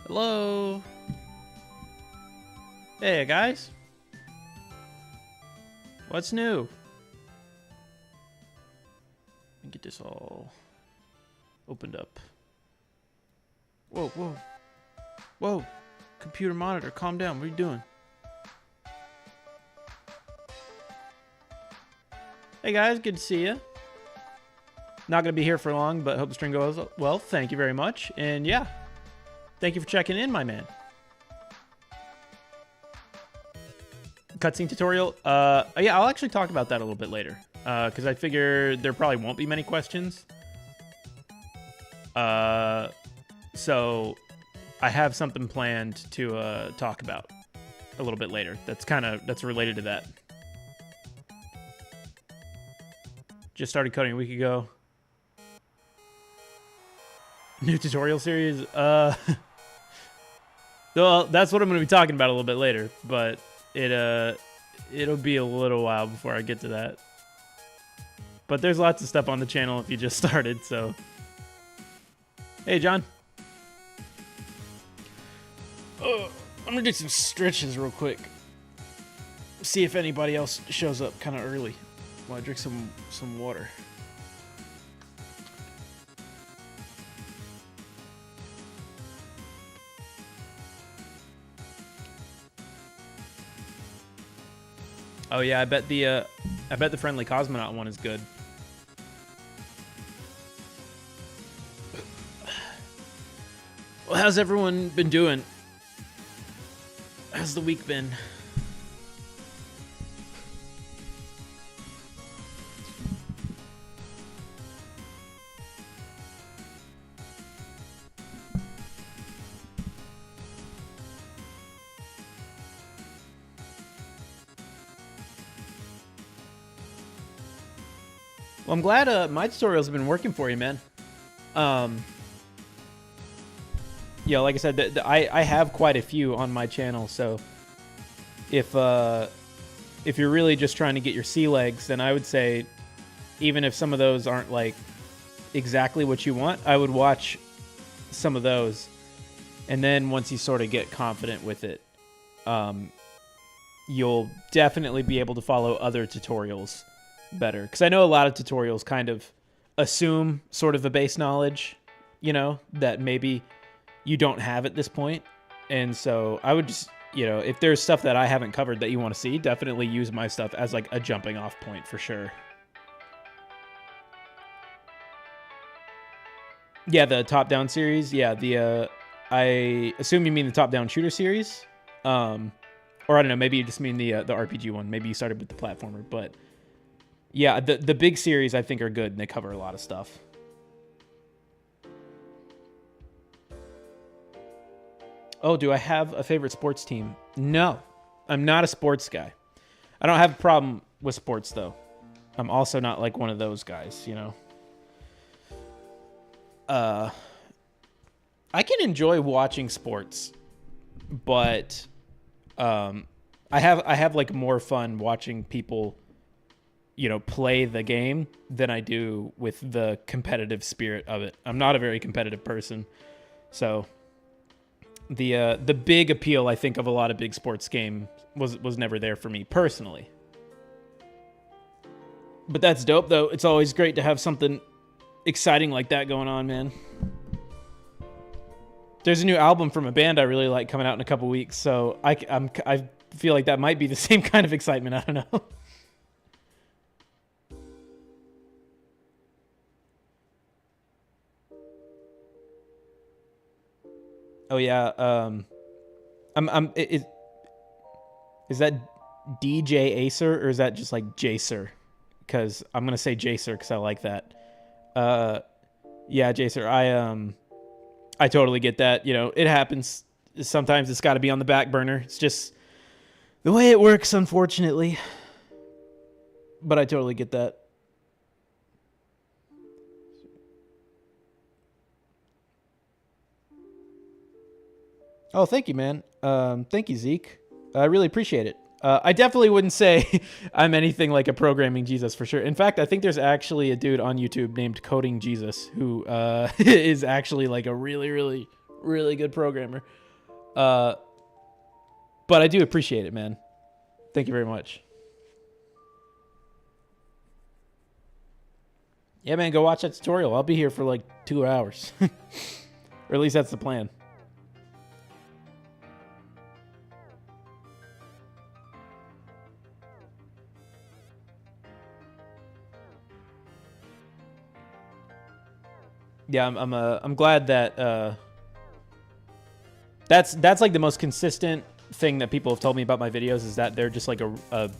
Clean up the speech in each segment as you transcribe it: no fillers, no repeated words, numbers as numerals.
Hello. Hey guys. What's new? Let me get this all opened up. Whoa, whoa. Whoa. Computer monitor, calm down. What are you doing? Hey guys, good to see you. Not going to be here for long, but hope the stream goes well. Thank you very much. And yeah, thank you for checking in, my man. Cutscene tutorial. Yeah, I'll actually talk about that a little bit later. Because I figure there probably won't be many questions. So I have something planned to talk about a little bit later. That's related to that. Just started coding a week ago. New tutorial series. Well, that's what I'm going to be talking about a little bit later, but it'll be a little while before I get to that. But there's lots of stuff on the channel if you just started, so. Hey, John. I'm going to do some stretches real quick. See if anybody else shows up kind of early while I drink some water. Oh yeah, I bet the friendly cosmonaut one is good. Well, how's everyone been doing? How's the week been? Well, I'm glad my tutorials have been working for you, man. Yeah, like I said, I have quite a few on my channel, so if you're really just trying to get your sea legs, then I would say even if some of those aren't like exactly what you want, I would watch some of those, and then once you sort of get confident with it, you'll definitely be able to follow other tutorials better, because I know a lot of tutorials kind of assume sort of a base knowledge, you know, that maybe you don't have at this point. And so I would just, you know, if there's stuff that I haven't covered that you want to see, definitely use my stuff as like a jumping off point for sure. Yeah, the top-down series. Yeah, I assume you mean the top-down shooter series. Or I don't know, maybe you just mean the RPG one. Maybe you started with the platformer, but yeah, the big series I think are good and they cover a lot of stuff. Oh, do I have a favorite sports team? No, I'm not a sports guy. I don't have a problem with sports, though. I'm also not like one of those guys, you know. I can enjoy watching sports, but I have like more fun watching people, you know, play the game than I do with the competitive spirit of it. I'm not a very competitive person, so the big appeal, I think, of a lot of big sports games was never there for me personally. But that's dope, though. It's always great to have something exciting like that going on, man. There's a new album from a band I really like coming out in a couple weeks, so I feel like that might be the same kind of excitement. I don't know. Oh yeah, is that DJ Acer or is that just like Jacer? Because I'm gonna say Jacer because I like that. Yeah, Jacer. I totally get that. You know, it happens. Sometimes it's got to be on the back burner. It's just the way it works, unfortunately. But I totally get that. Oh, thank you, man. Thank you, Zeke. I really appreciate it. I definitely wouldn't say I'm anything like a programming Jesus for sure. In fact, I think there's actually a dude on YouTube named Coding Jesus who is actually like a really, really, really good programmer. But I do appreciate it, man. Thank you very much. Yeah, man, go watch that tutorial. I'll be here for like 2 hours. Or at least that's the plan. Yeah, I'm glad that that's like the most consistent thing that people have told me about my videos is that they're just like a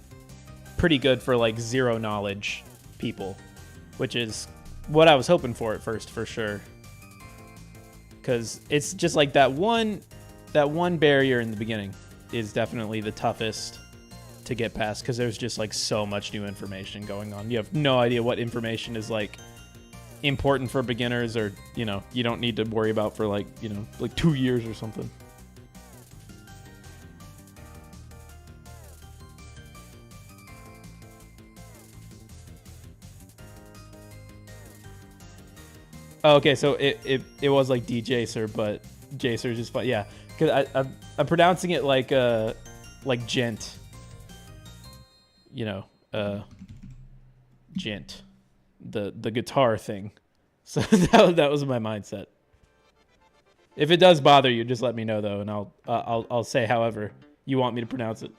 pretty good for like zero knowledge people, which is what I was hoping for at first, for sure. Because it's just like that one barrier in the beginning is definitely the toughest to get past, because there's just like so much new information going on. You have no idea what information is like important for beginners, or you don't need to worry about for like 2 years or something. Oh, okay, so it was like DJ Sir, but J Sir just fine. Yeah, because I'm pronouncing it like gent. Gent, the guitar thing. So that was my mindset. If it does bother you, just let me know though, and I'll say however you want me to pronounce it.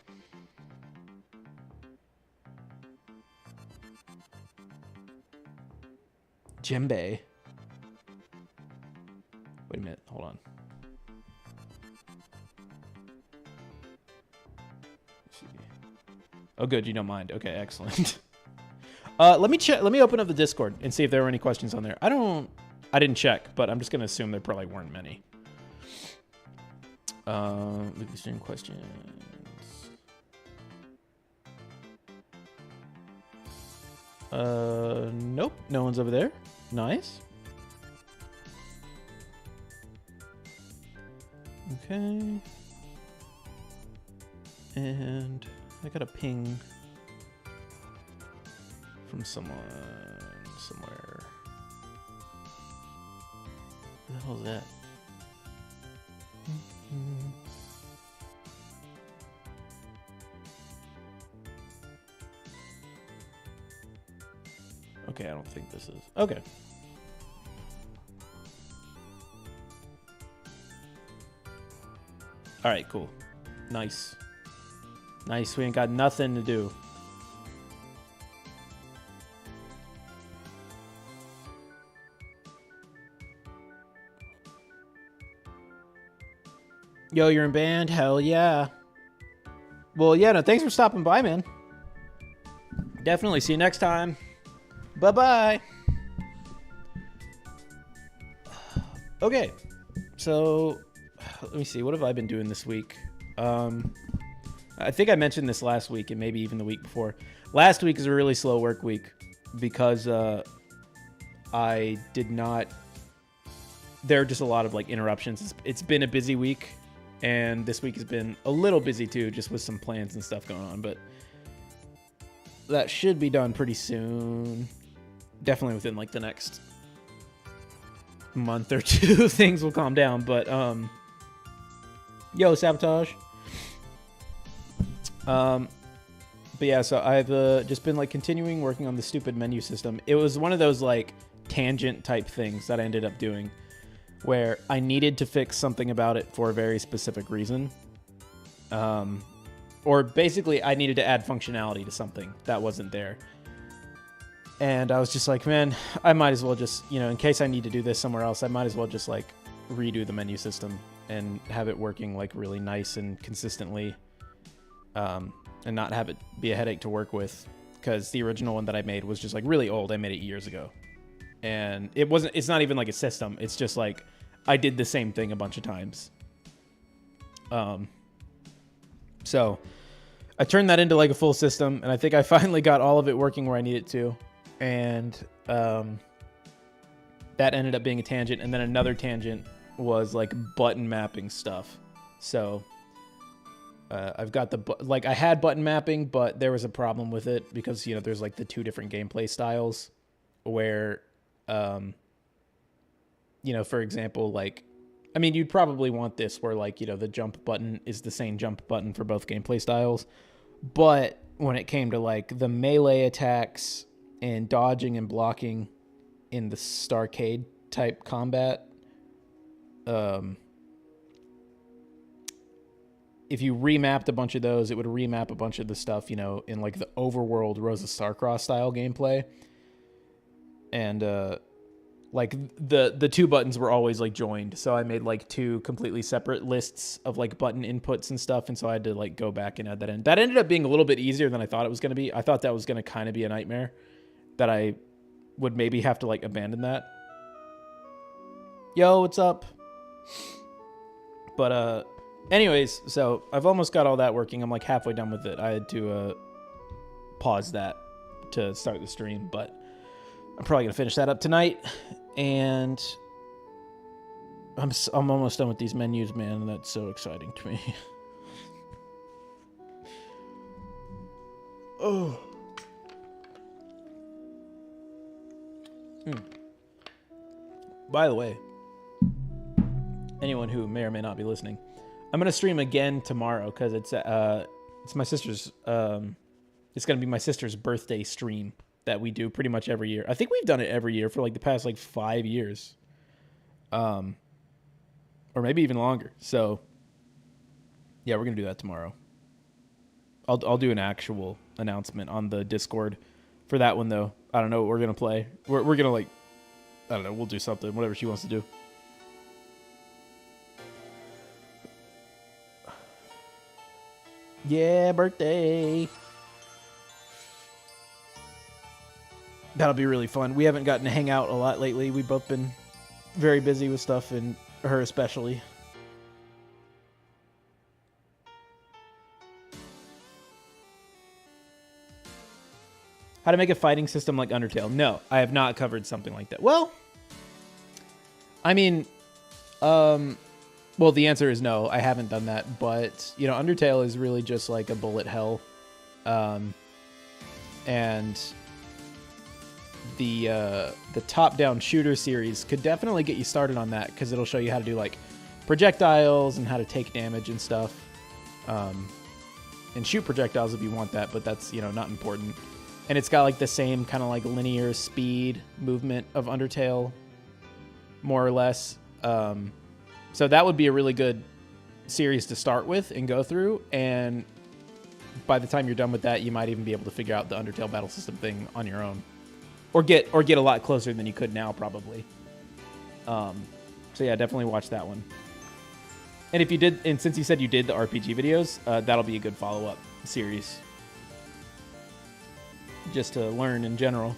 Djembe. Wait a minute, hold on. Let's see. Oh, good, you don't mind. Okay, excellent. Let me check. Let me open up the Discord and see if there were any questions on there. I didn't check, but I'm just gonna assume there probably weren't many. Leave the stream questions. Nope, no one's over there. Nice. Okay. And I got a ping from someone somewhere. What the hell is that? Okay, I don't think this is. Okay. All right, cool. Nice. Nice, we ain't got nothing to do. Yo, you're in band? Hell yeah. Well, yeah, no, thanks for stopping by, man. Definitely. See you next time. Bye-bye. Okay. So, let me see. What have I been doing this week? I think I mentioned this last week and maybe even the week before. Last week is a really slow work week because I did not... There are just a lot of like interruptions. It's been a busy week. And this week has been a little busy too, just with some plans and stuff going on. But that should be done pretty soon. Definitely within like the next month or two, things will calm down. But yo, Sabotage. But yeah, so I've just been like continuing working on the stupid menu system. It was one of those like tangent type things that I ended up doing, where I needed to fix something about it for a very specific reason. Or basically, I needed to add functionality to something that wasn't there. And I was just like, man, I might as well just, in case I need to do this somewhere else, I might as well just like redo the menu system and have it working like really nice and consistently, and not have it be a headache to work with. Because the original one that I made was just like really old. I made it years ago. And it's not even like a system. It's just like I did the same thing a bunch of times. So I turned that into like a full system, and I think I finally got all of it working where I need it to. And that ended up being a tangent, and then another tangent was like button mapping stuff. So I've got I had button mapping, but there was a problem with it because there's like the two different gameplay styles where for example, like I mean, you'd probably want this where, like, you know, the jump button is the same jump button for both gameplay styles. But when it came to, like, the melee attacks and dodging and blocking in the Starcade type combat, if you remapped a bunch of those, it would remap a bunch of the stuff, you know, in, like, the overworld Rosa Starcross style gameplay. And, like, the two buttons were always, like, joined. So I made, like, two completely separate lists of, like, button inputs and stuff. And so I had to, like, go back and add that in. That ended up being a little bit easier than I thought it was going to be. I thought that was going to kind of be a nightmare, that I would maybe have to, like, abandon that. Yo, what's up? But, anyways, so I've almost got all that working. I'm, like, halfway done with it. I had to pause that to start the stream, but I'm probably going to finish that up tonight. And I'm almost done with these menus, man, and that's so exciting to me. Oh. By the way, anyone who may or may not be listening, I'm going to stream again tomorrow because it's my sister's it's going to be my sister's birthday stream that we do pretty much every year. I think we've done it every year for like the past like 5 years. Or maybe even longer. So yeah, we're going to do that tomorrow. I'll do an actual announcement on the Discord for that one though. I don't know what we're going to play. We're going to, like, I don't know, we'll do something, whatever she wants to do. Yeah, birthday. That'll be really fun. We haven't gotten to hang out a lot lately. We've both been very busy with stuff, and her especially. How to make a fighting system like Undertale? No, I have not covered something like that. Well, I mean, well, the answer is no, I haven't done that. But, you know, Undertale is really just like a bullet hell. And the top-down shooter series could definitely get you started on that, because it'll show you how to do, like, projectiles and how to take damage and stuff. And shoot projectiles if you want that, but that's, you know, not important. And it's got, like, the same kind of, like, linear speed movement of Undertale, more or less. So that would be a really good series to start with and go through. And by the time you're done with that, you might even be able to figure out the Undertale battle system thing on your own. Or get a lot closer than you could now, probably. So yeah, definitely watch that one. And if you did, and since you said you did the RPG videos, that'll be a good follow-up series. Just to learn in general.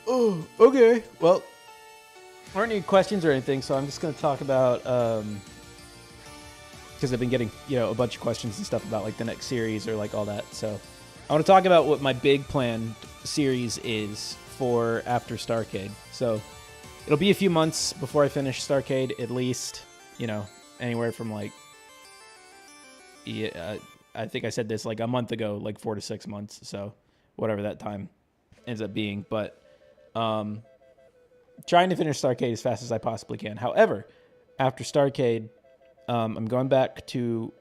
Oh, okay. Well, there aren't any questions or anything, so I'm just going to talk about, because I've been getting, you know, a bunch of questions and stuff about, like, the next series or, like, all that. So I want to talk about what my big planned series is for after Starcade. So it'll be a few months before I finish Starcade, at least, you know, anywhere from, like, yeah, I think I said this like a month ago, like 4 to 6 months. So whatever that time ends up being. But trying to finish Starcade as fast as I possibly can. However, after Starcade, I'm going back to,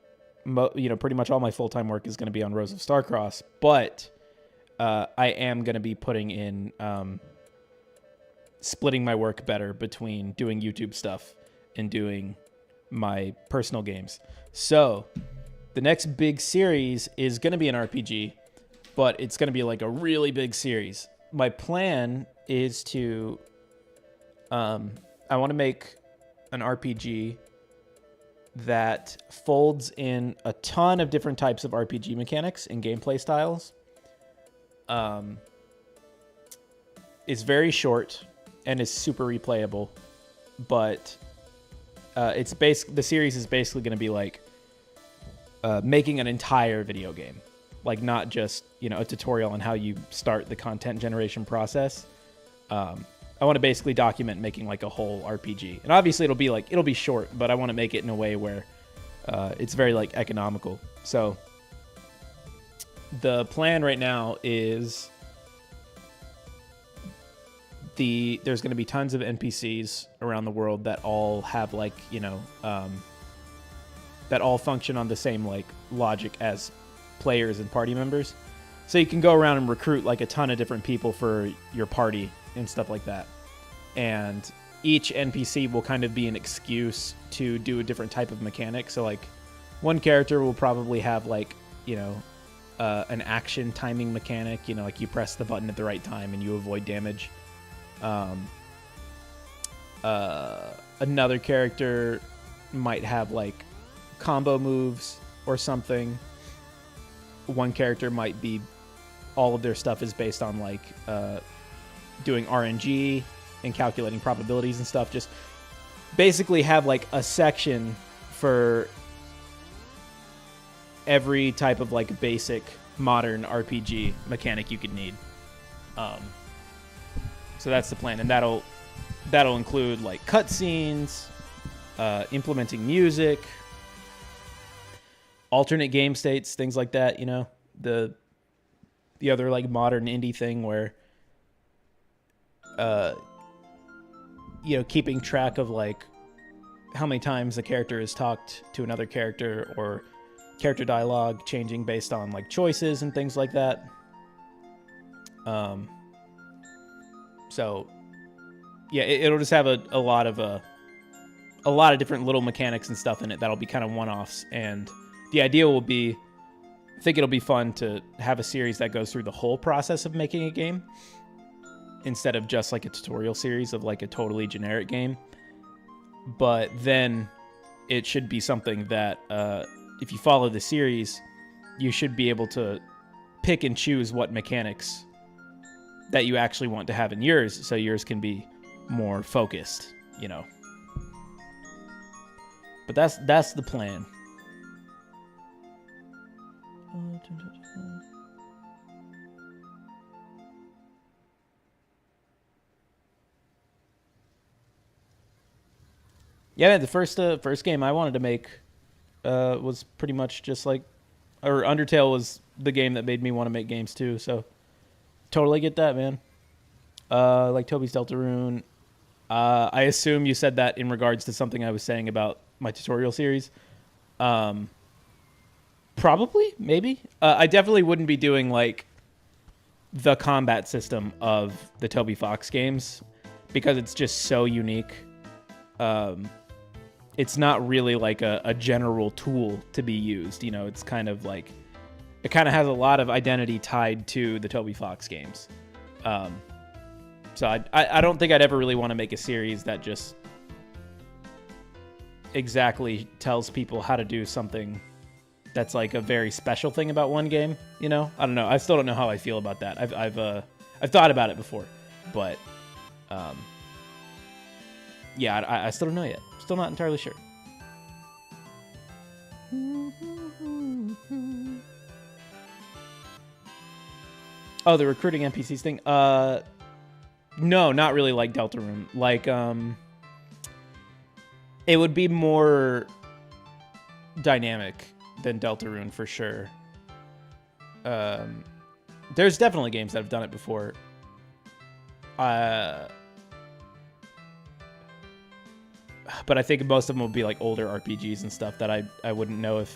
you know, pretty much all my full-time work is going to be on Rose of Starcross. But I am going to be putting in, splitting my work better between doing YouTube stuff and doing my personal games. So the next big series is going to be an RPG, but it's going to be like a really big series. My plan is to, I want to make an RPG that folds in a ton of different types of RPG mechanics and gameplay styles. Is very short and is super replayable, but the series is basically going to be like making an entire video game, like not just, you know, a tutorial on how you start the content generation process. I want to basically document making like a whole RPG, and obviously it'll be short, but I want to make it in a way where it's very like economical. So the plan right now is there's going to be tons of NPCs around the world that all have like, that all function on the same like logic as players and party members. So you can go around and recruit like a ton of different people for your party and stuff like that. And each NPC will kind of be an excuse to do a different type of mechanic. So like one character will probably have like, an action timing mechanic, like you press the button at the right time and you avoid damage. Another character might have like combo moves or something. One character might be, all of their stuff is based on like doing RNG and calculating probabilities and stuff. Just basically have like a section for every type of like basic modern RPG mechanic you could need. So that's the plan, and that'll include like cutscenes, implementing music, alternate game states, things like that. The other like modern indie thing where keeping track of like how many times a character has talked to another character, or character dialogue changing based on like choices and things like that. So yeah, it'll just have a lot of different little mechanics and stuff in it that'll be kind of one-offs. And the idea will be, I think it'll be fun to have a series that goes through the whole process of making a game instead of just like a tutorial series of like a totally generic game. But then it should be something that if you follow the series, you should be able to pick and choose what mechanics that you actually want to have in yours, so yours can be more focused, But that's the plan. Yeah, man, the first game I wanted to make was pretty much just like, or Undertale was the game that made me want to make games too. So totally get that, man. Like Toby's Deltarune. I assume you said that in regards to something I was saying about my tutorial series. Probably, maybe. I definitely wouldn't be doing like the combat system of the Toby Fox games because it's just so unique. It's not really like a general tool to be used. It's kind of like, it kind of has a lot of identity tied to the Toby Fox games. So I don't think I'd ever really want to make a series that just exactly tells people how to do something that's like a very special thing about one game. I don't know. I still don't know how I feel about that. I've thought about it before, but yeah, I still don't know yet. Still not entirely sure. Oh, the recruiting NPCs thing. No, not really like Deltarune. Like, it would be more dynamic than Deltarune for sure. There's definitely games that have done it before. But I think most of them will be like older RPGs and stuff that I wouldn't know if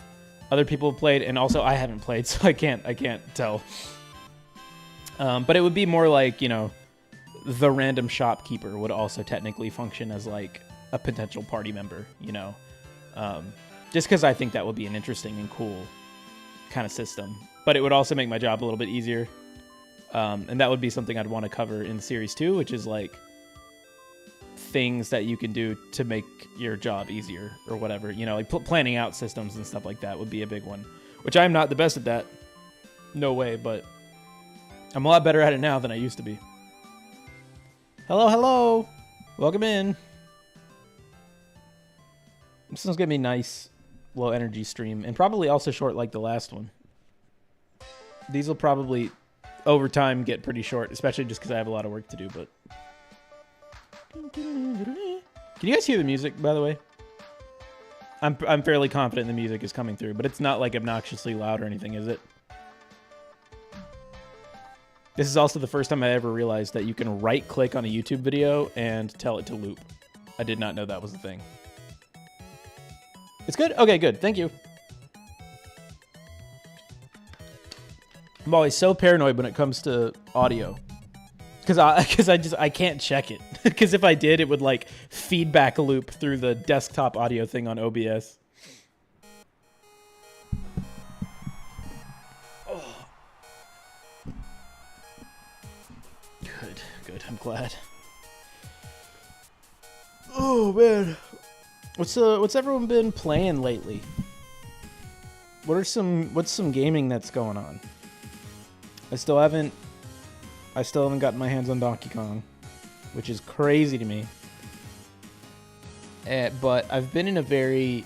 other people have played, and also I haven't played, so I can't tell. But it would be more like, the random shopkeeper would also technically function as like a potential party member, just because I think that would be an interesting and cool kind of system. But it would also make my job a little bit easier. And that would be something I'd want to cover in Series 2, which is like things that you can do to make your job easier or whatever. Like planning out systems and stuff like that would be a big one, which I'm not the best at that. No way, but I'm a lot better at it now than I used to be. Hello. Welcome in. This one's going to be nice, low energy stream, and probably also short like the last one. These will probably, over time, get pretty short, especially just because I have a lot of work to do, but... Can you guys hear the music, by the way? I'm fairly confident the music is coming through, but it's not like obnoxiously loud or anything, is it? This is also the first time I ever realized that you can right-click on a YouTube video and tell it to loop. I did not know that was a thing. It's good? Okay, good. Thank you. I'm always so paranoid when it comes to audio. Because I can't check it. Because if I did, it would like feedback loop through the desktop audio thing on OBS. Oh. Good. I'm glad. Oh man, what's everyone been playing lately? What's some gaming that's going on? I still haven't gotten my hands on Donkey Kong, which is crazy to me. But I've been in a very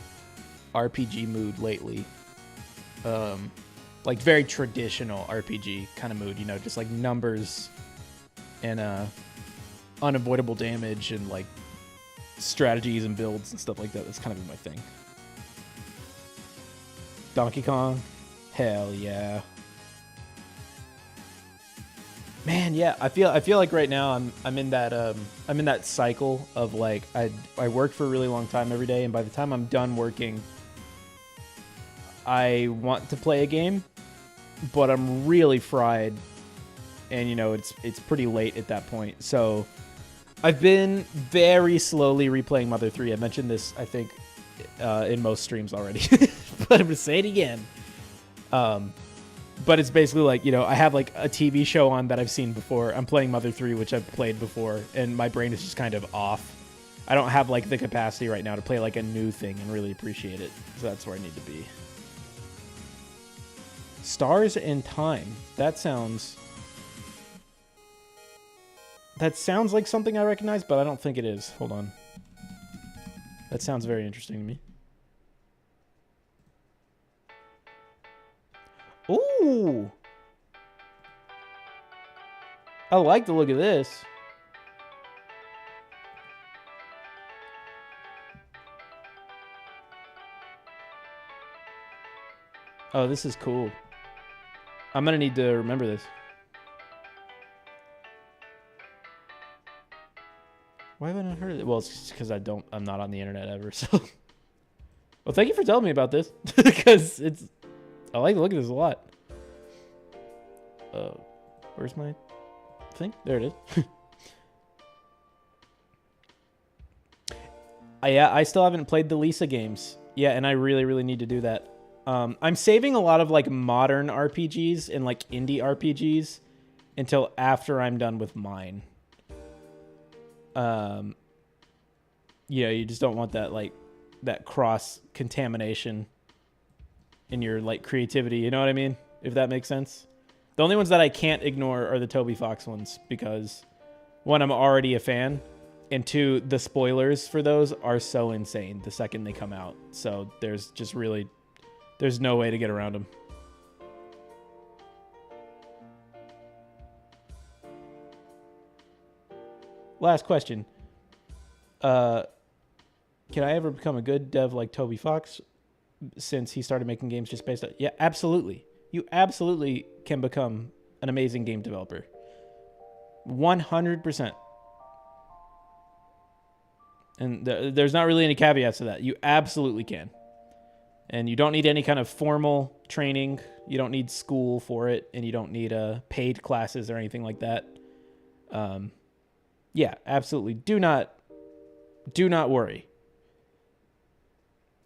RPG mood lately. Like very traditional RPG kind of mood, you know, just like numbers and unavoidable damage and like strategies and builds and stuff like that. That's kind of been my thing. Donkey Kong, hell yeah. Man, yeah, I feel like right now I'm in that cycle of like I work for a really long time every day, and by the time I'm done working, I want to play a game, but I'm really fried, and you know it's pretty late at that point. So I've been very slowly replaying Mother 3. I mentioned this, I think, in most streams already, but I'm gonna say it again. But it's basically like, you know, I have like a TV show on that I've seen before. I'm playing Mother 3, which I've played before, and my brain is just kind of off. I don't have like the capacity right now to play like a new thing and really appreciate it. So that's where I need to be. Stars in Time. That sounds like something I recognize, but I don't think it is. Hold on. That sounds very interesting to me. Ooh. I like the look of this. Oh, this is cool. I'm gonna need to remember this. Why haven't I heard of it? Well, it's because I'm not on the internet ever, so. Well, thank you for telling me about this. Because I like the look of this a lot. Where's my thing? There it is. I still haven't played the Lisa games. Yeah, and I really, really need to do that. I'm saving a lot of like modern RPGs and like indie RPGs until after I'm done with mine. Yeah, you just don't want that like that cross contamination in your like creativity, you know what I mean? If that makes sense. The only ones that I can't ignore are the Toby Fox ones because one, I'm already a fan, and two, the spoilers for those are so insane the second they come out. So there's no way to get around them. Last question. Can I ever become a good dev like Toby Fox since he started making games just based on... Yeah, absolutely. You absolutely can become an amazing game developer. 100%. And there's not really any caveats to that. You absolutely can. And you don't need any kind of formal training. You don't need school for it. And you don't need paid classes or anything like that. Yeah, absolutely. Do not worry.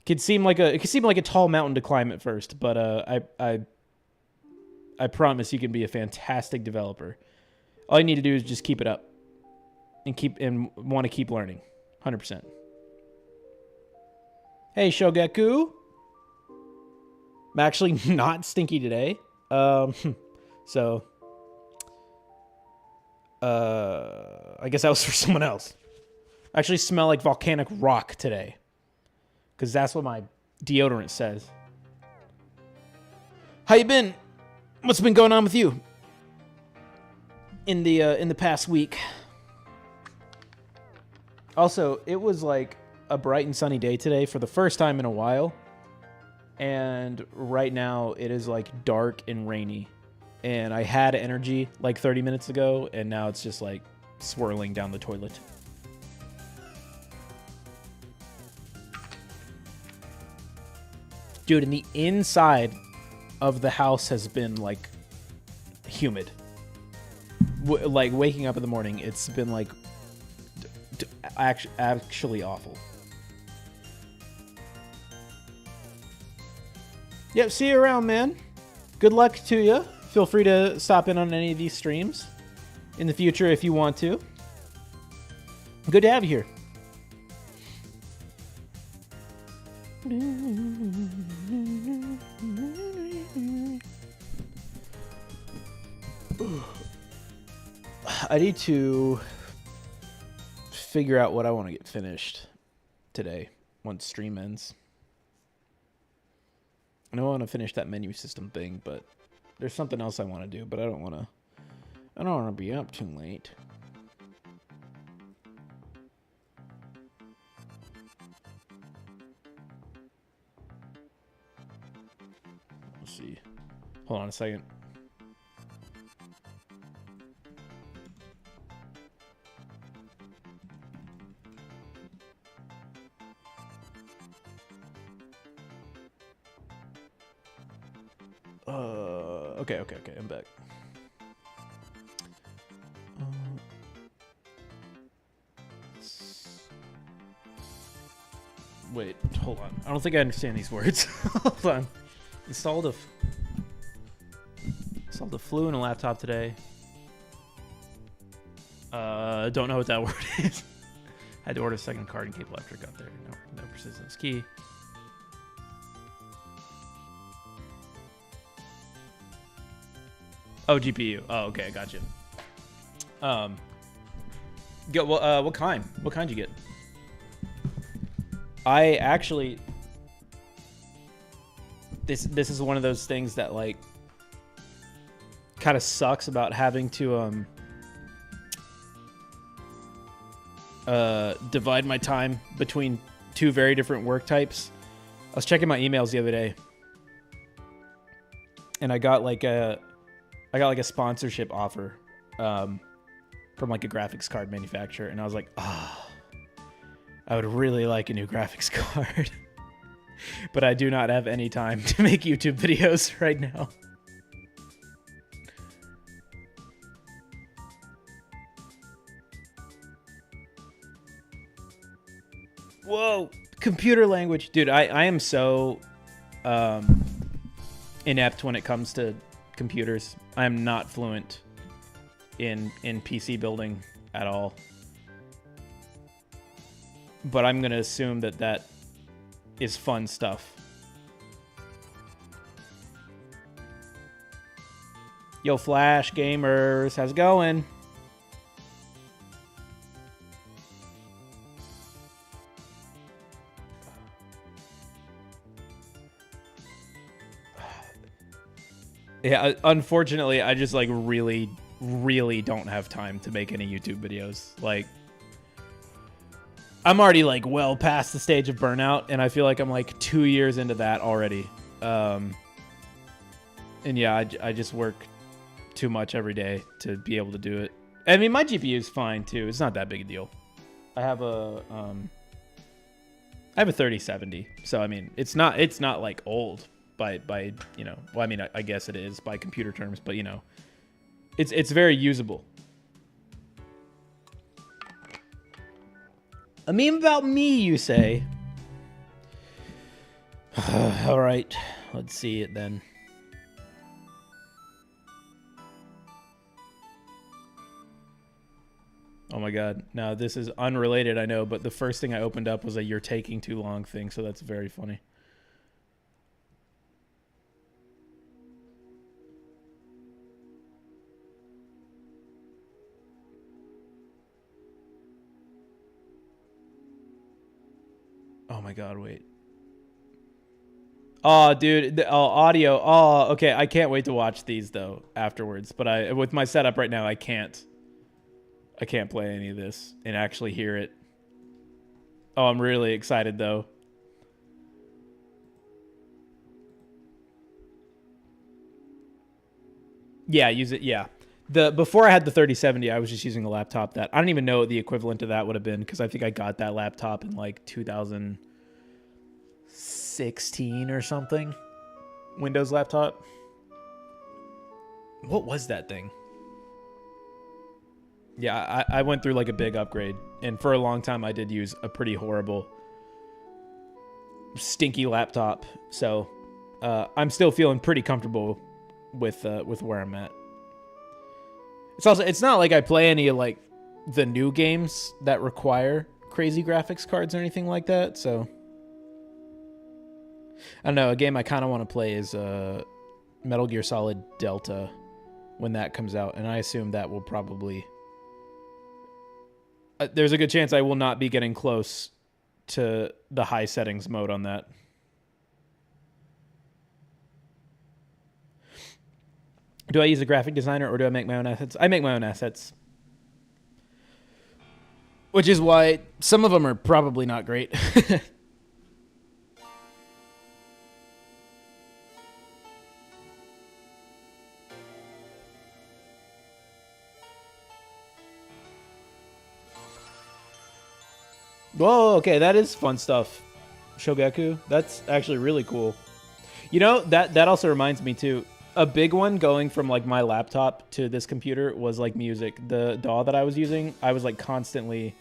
It could seem like a tall mountain to climb at first, but I promise you can be a fantastic developer. All you need to do is just keep it up and want to keep learning. 100%. Hey, Shogaku. I'm actually not stinky today. So I guess that was for someone else. I actually smell like volcanic rock today. Because that's what my deodorant says. How you been? What's been going on with you? In the past week. Also, it was like a bright and sunny day today for the first time in a while. And right now it is like dark and rainy. and I had energy like 30 minutes ago, and now it's just like swirling down the toilet. Dude, and the inside of the house has been like humid. Like waking up in the morning, it's been like actually awful. Yep, see you around, man. Good luck to you. Feel free to stop in on any of these streams in the future if you want to. Good to have you here. I need to figure out what I want to get finished today once stream ends. I know I want to finish that menu system thing, but there's something else I want to do, but I don't want to be up too late. Let's see. Hold on a second. Okay, I'm back. Wait, hold on. I don't think I understand these words. Hold on. Installed a flu in a laptop today. Don't know what that word is. Had to order a second card and cable after it got there. No persistence key. Oh, GPU. Oh, okay, gotcha. What kind? What kind you get? I actually, this is one of those things that like kind of sucks about having to divide my time between two very different work types. I was checking my emails the other day, and I got like a sponsorship offer from like a graphics card manufacturer, and I was like, I would really like a new graphics card. But I do not have any time to make YouTube videos right now. Whoa, computer language. Dude, I am so inept when it comes to computers. I am not fluent in PC building at all. But I'm going to assume that is fun stuff. Yo, Flash gamers, how's it going? Yeah, unfortunately, I just like really don't have time to make any YouTube videos. Like, I'm already like well past the stage of burnout, and I feel like I'm like 2 years into that already. And yeah, I just work too much every day to be able to do it. I mean, my GPU is fine too. It's not that big a deal. I have a 3070, so I mean, it's not like old by you know. Well, I mean, I guess it is by computer terms, but you know, it's very usable. A meme about me, you say? All right, let's see it then. Oh my god. Now, this is unrelated, I know, but the first thing I opened up was a "you're taking too long" thing, so that's very funny. Oh my god, wait. Oh, dude, audio. Oh, okay. I can't wait to watch these though afterwards. But with my setup right now, I can't play any of this and actually hear it. Oh, I'm really excited though. Yeah, use it. Yeah. Before I had the 3070, I was just using a laptop that I don't even know what the equivalent to that would have been, because I think I got that laptop in like 2016 or something. Windows laptop. What was that thing? Yeah, I went through like a big upgrade, and for a long time I did use a pretty horrible, stinky laptop. So I'm still feeling pretty comfortable with where I'm at. It's not like I play any of like the new games that require crazy graphics cards or anything like that. So I don't know. A game I kind of want to play is Metal Gear Solid Delta when that comes out, and I assume that will probably. There's a good chance I will not be getting close to the high settings mode on that. Do I use a graphic designer or do I make my own assets? I make my own assets. Which is why some of them are probably not great. Whoa, okay, that is fun stuff. Shogaku, that's actually really cool. You know, that also reminds me too. A big one going from like my laptop to this computer was like music. The DAW that I was using, I was like constantly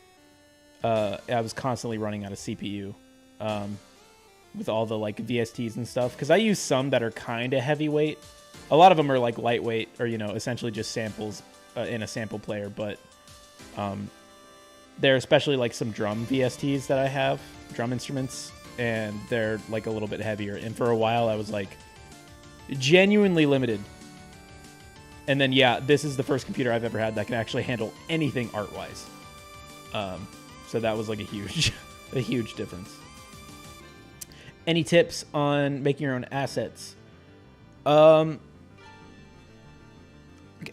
running out of CPU with all the like VSTs and stuff, because I use some that are kind of heavyweight. A lot of them are like lightweight, or you know, essentially just samples in a sample player, but they're especially like some drum VSTs that I have, drum instruments, and they're like a little bit heavier. And for a while I was like genuinely limited. And then yeah, this is the first computer I've ever had that can actually handle anything art-wise. So that was like a huge difference. Any tips on making your own assets?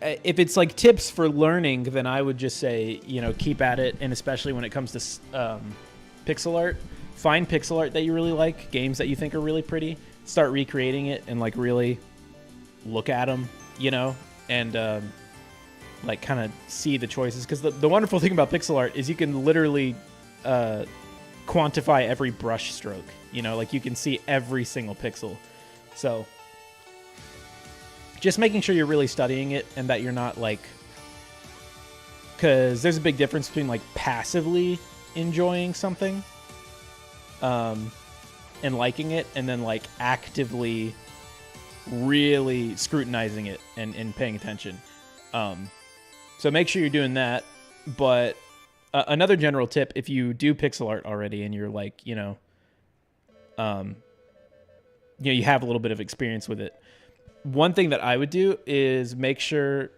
If it's like tips for learning, then I would just say, you know, keep at it. And especially when it comes to pixel art, find pixel art that you really like, games that you think are really pretty, start recreating it and like really look at them, you know, and like kind of see the choices. Because the wonderful thing about pixel art is you can literally quantify every brush stroke, you know, like you can see every single pixel. So just making sure you're really studying it and that you're not like, because there's a big difference between like passively enjoying something and liking it, and then like actively really scrutinizing it and paying attention. So make sure you're doing that. But another general tip, if you do pixel art already and you're like, you know, you have a little bit of experience with it, one thing that I would do is make sure,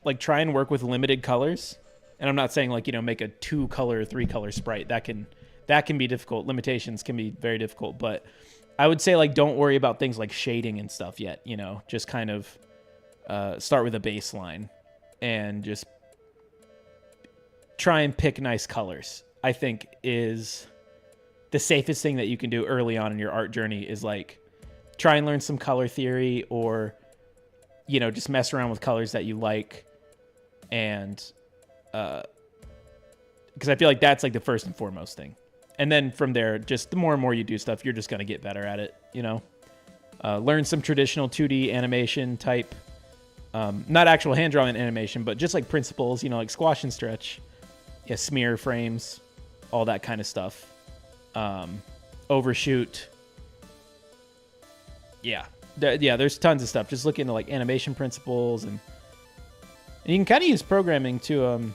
like, try and work with limited colors. And I'm not saying like, you know, make a 2-color, 3-color sprite. That can be difficult. Limitations can be very difficult. But I would say like, don't worry about things like shading and stuff yet. You know, just kind of start with a baseline and just try and pick nice colors. I think is the safest thing that you can do early on in your art journey, is like try and learn some color theory, or, you know, just mess around with colors that you like. And because I feel like that's like the first and foremost thing. And then from there, just the more and more you do stuff, you're just going to get better at it, you know. Learn some traditional 2D animation type, not actual hand-drawn animation, but just like principles, you know, like squash and stretch, yeah, smear frames, all that kind of stuff. Overshoot. Yeah. There's tons of stuff. Just look into like animation principles, and you can kind of use programming to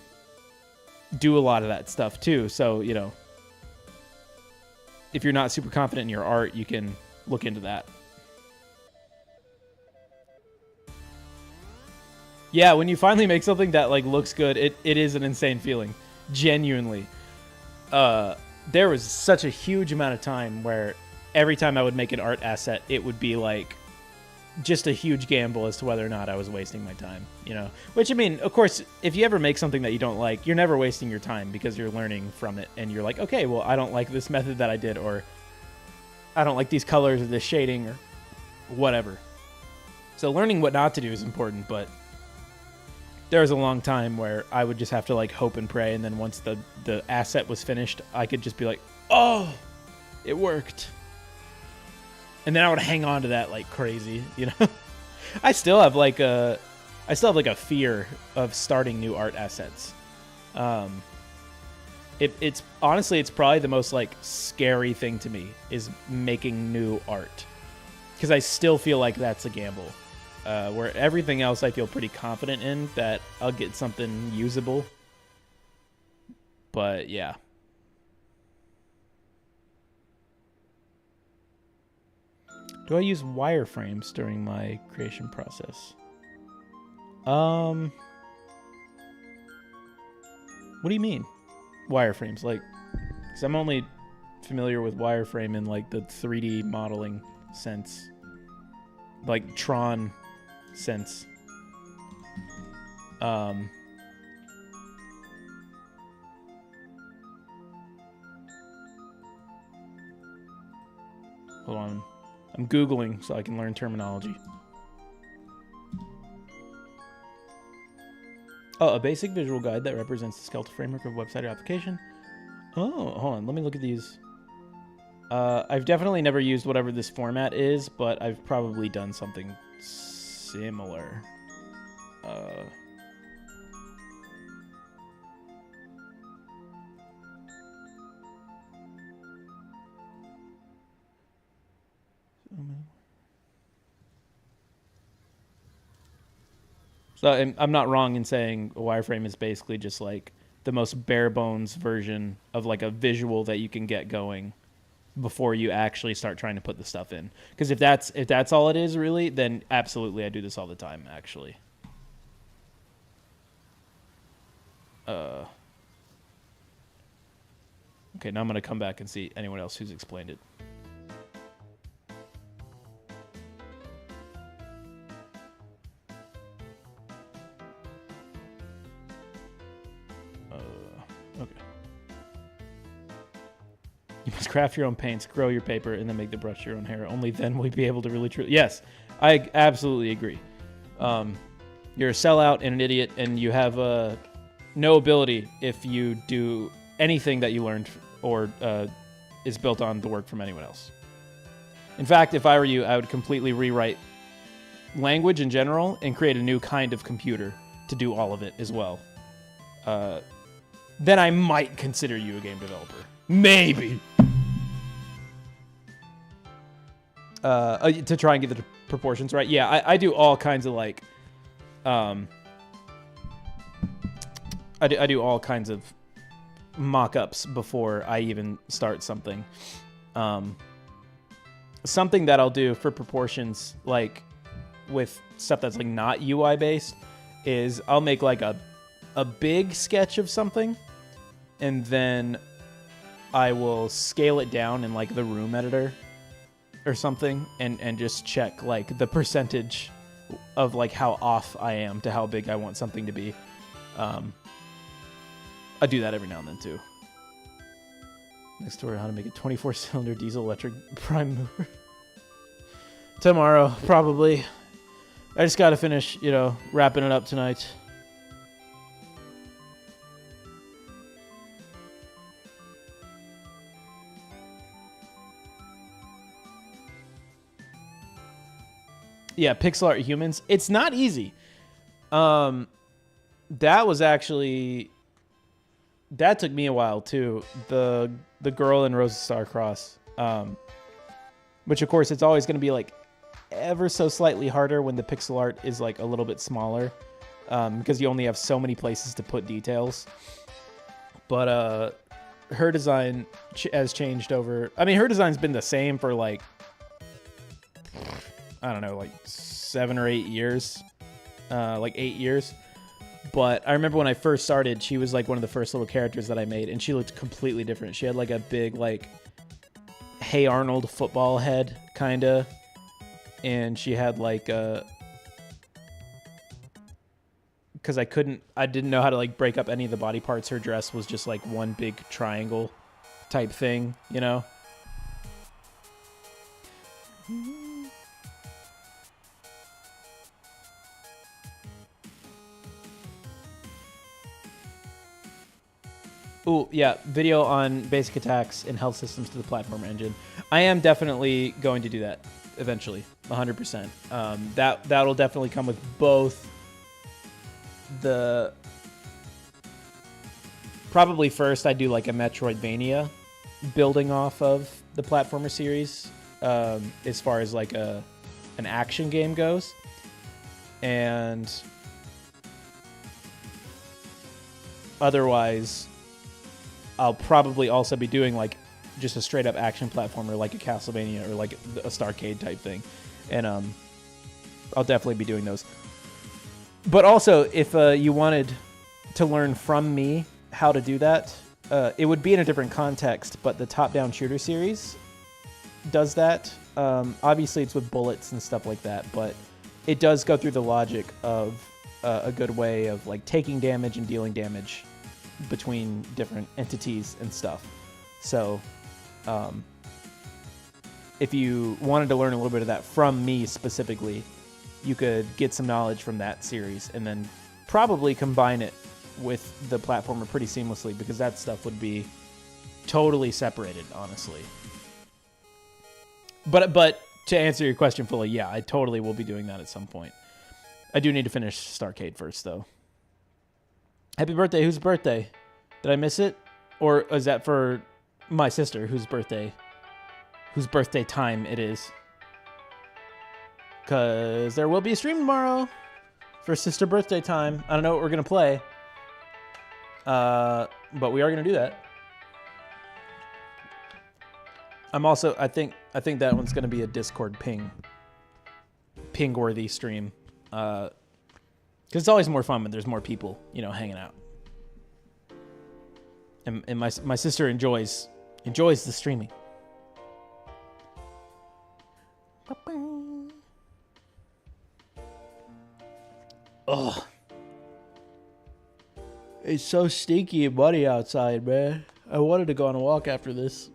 do a lot of that stuff too. So, you know, if you're not super confident in your art, you can look into that. Yeah, when you finally make something that like looks good, it is an insane feeling. Genuinely. There was such a huge amount of time where every time I would make an art asset, it would be like just a huge gamble as to whether or not I was wasting my time, you know? Which, I mean, of course, if you ever make something that you don't like, you're never wasting your time, because you're learning from it, and you're like, okay, well, I don't like this method that I did, or I don't like these colors or this shading or whatever. So learning what not to do is important, but there was a long time where I would just have to like hope and pray, and then once the asset was finished, I could just be like, oh, it worked. And then I would hang on to that like crazy, you know? I still have like a fear of starting new art assets. It's honestly, it's probably the most like scary thing to me is making new art, because I still feel like that's a gamble. Where everything else I feel pretty confident in that I'll get something usable. But yeah. Do I use wireframes during my creation process? What do you mean? Wireframes, like, because I'm only familiar with wireframe in like the 3D modeling sense, like Tron sense. Hold on, I'm Googling so I can learn terminology. Oh, a basic visual guide that represents the skeletal framework of a website or application. Oh, hold on. Let me look at these. I've definitely never used whatever this format is, but I've probably done something similar. So I'm not wrong in saying a wireframe is basically just like the most bare bones version of like a visual that you can get going before you actually start trying to put the stuff in. Because if that's all it is really, then absolutely I do this all the time actually. Okay, now I'm gonna come back and see anyone else who's explained it. Okay. You must craft your own paints, grow your paper, and then make the brush your own hair. Only then will you be able to really truly... Yes, I absolutely agree. You're a sellout and an idiot, and you have no ability if you do anything that you learned or is built on the work from anyone else. In fact, if I were you, I would completely rewrite language in general and create a new kind of computer to do all of it as well. Then I might consider you a game developer. Maybe. To try and get the proportions right. Yeah, I do all kinds of like... I do all kinds of mock-ups before I even start something. Something that I'll do for proportions, like with stuff that's like not UI based, is I'll make like a big sketch of something, and then I will scale it down in like the room editor or something, and just check like the percentage of like how off I am to how big I want something to be. I do that every now and then too. Next tutorial, how to make a 24-cylinder diesel electric prime mover. Tomorrow, probably. I just gotta finish, wrapping it up tonight. Yeah, pixel art humans. It's not easy. That took me a while too. The girl in Rosa Starcross, which of course it's always going to be like ever so slightly harder when the pixel art is like a little bit smaller, because you only have so many places to put details. But her design has changed over. I mean, her design's been the same for like, I don't know, like 7 or 8 years, like 8 years. But I remember when I first started, she was like one of the first little characters that I made, and she looked completely different. She had like a big, like, Hey Arnold football head, kinda. And she had like because I didn't know how to like break up any of the body parts. Her dress was just like one big triangle type thing, Ooh, yeah, video on basic attacks and health systems to the platform engine. I am definitely going to do that eventually, 100%. That'll definitely come with both the... Probably first I do like a Metroidvania building off of the platformer series, as far as like an action game goes. And otherwise, I'll probably also be doing like just a straight up action platformer like a Castlevania or like a Starcade type thing. And I'll definitely be doing those. But also, if you wanted to learn from me how to do that, it would be in a different context, but the top-down shooter series does that. Obviously, it's with bullets and stuff like that, but it does go through the logic of a good way of like taking damage and dealing damage between different entities and stuff. So if you wanted to learn a little bit of that from me specifically, you could get some knowledge from that series and then probably combine it with the platformer pretty seamlessly, because that stuff would be totally separated, honestly. But to answer your question fully, yeah, I totally will be doing that at some point. I do need to finish Starcade first, though. Happy birthday. Whose birthday? Did I miss it? Or is that for my sister, whose birthday time it is? Because there will be a stream tomorrow for sister birthday time. I don't know what we're going to play. But we are going to do that. I'm also, I think that one's going to be a Discord ping-worthy stream. Because it's always more fun when there's more people, hanging out. And my sister enjoys the streaming. Ugh. It's so stinky and muddy outside, man. I wanted to go on a walk after this.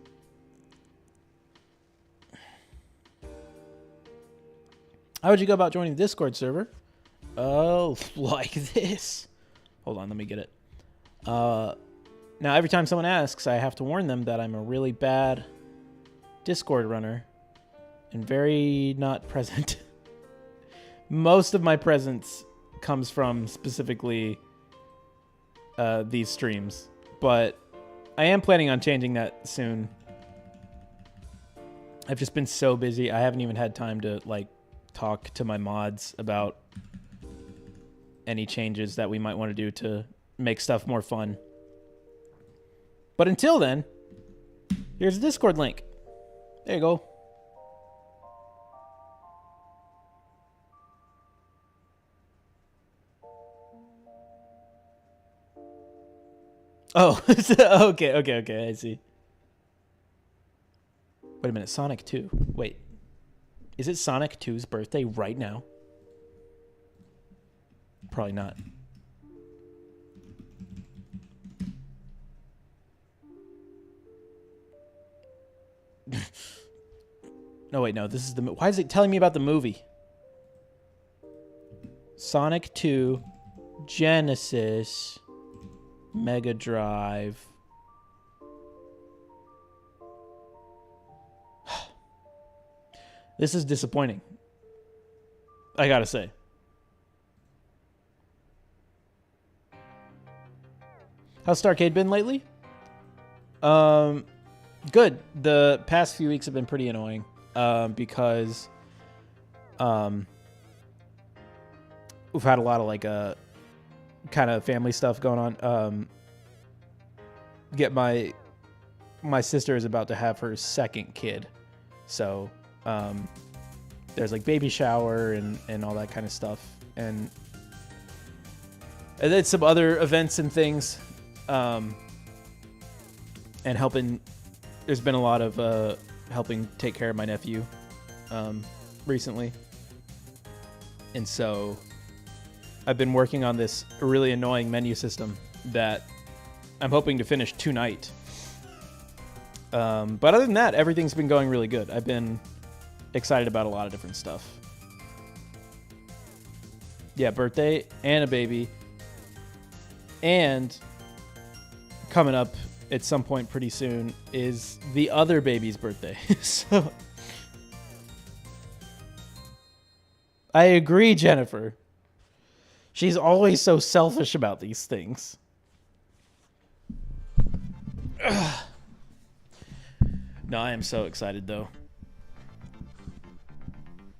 How would you go about joining the Discord server? Oh, like this. Hold on, let me get it. Now, every time someone asks, I have to warn them that I'm a really bad Discord runner and very not present. Most of my presence comes from specifically these streams, but I am planning on changing that soon. I've just been so busy. I haven't even had time to talk to my mods about any changes that we might want to do to make stuff more fun. But until then, here's a Discord link. There you go. Oh, okay, I see. Wait a minute, Sonic 2. Wait. Is it Sonic 2's birthday right now? Probably not. No, wait, no. This is the... Why is it telling me about the movie? Sonic 2, Genesis, Mega Drive. This is disappointing, I gotta say. How's Starcade been lately? Good. The past few weeks have been pretty annoying because we've had a lot of kind of family stuff going on. My sister is about to have her second kid, so there's baby shower and all that kind of stuff, and then some other events and things, and helping. There's been a lot of helping take care of my nephew recently, and so I've been working on this really annoying menu system that I'm hoping to finish tonight. But other than that, everything's been going really good. I've been excited about a lot of different stuff. Yeah, birthday and a baby. And coming up at some point pretty soon is the other baby's birthday. So I agree, Jennifer. She's always so selfish about these things. Ugh. No, I am so excited, though.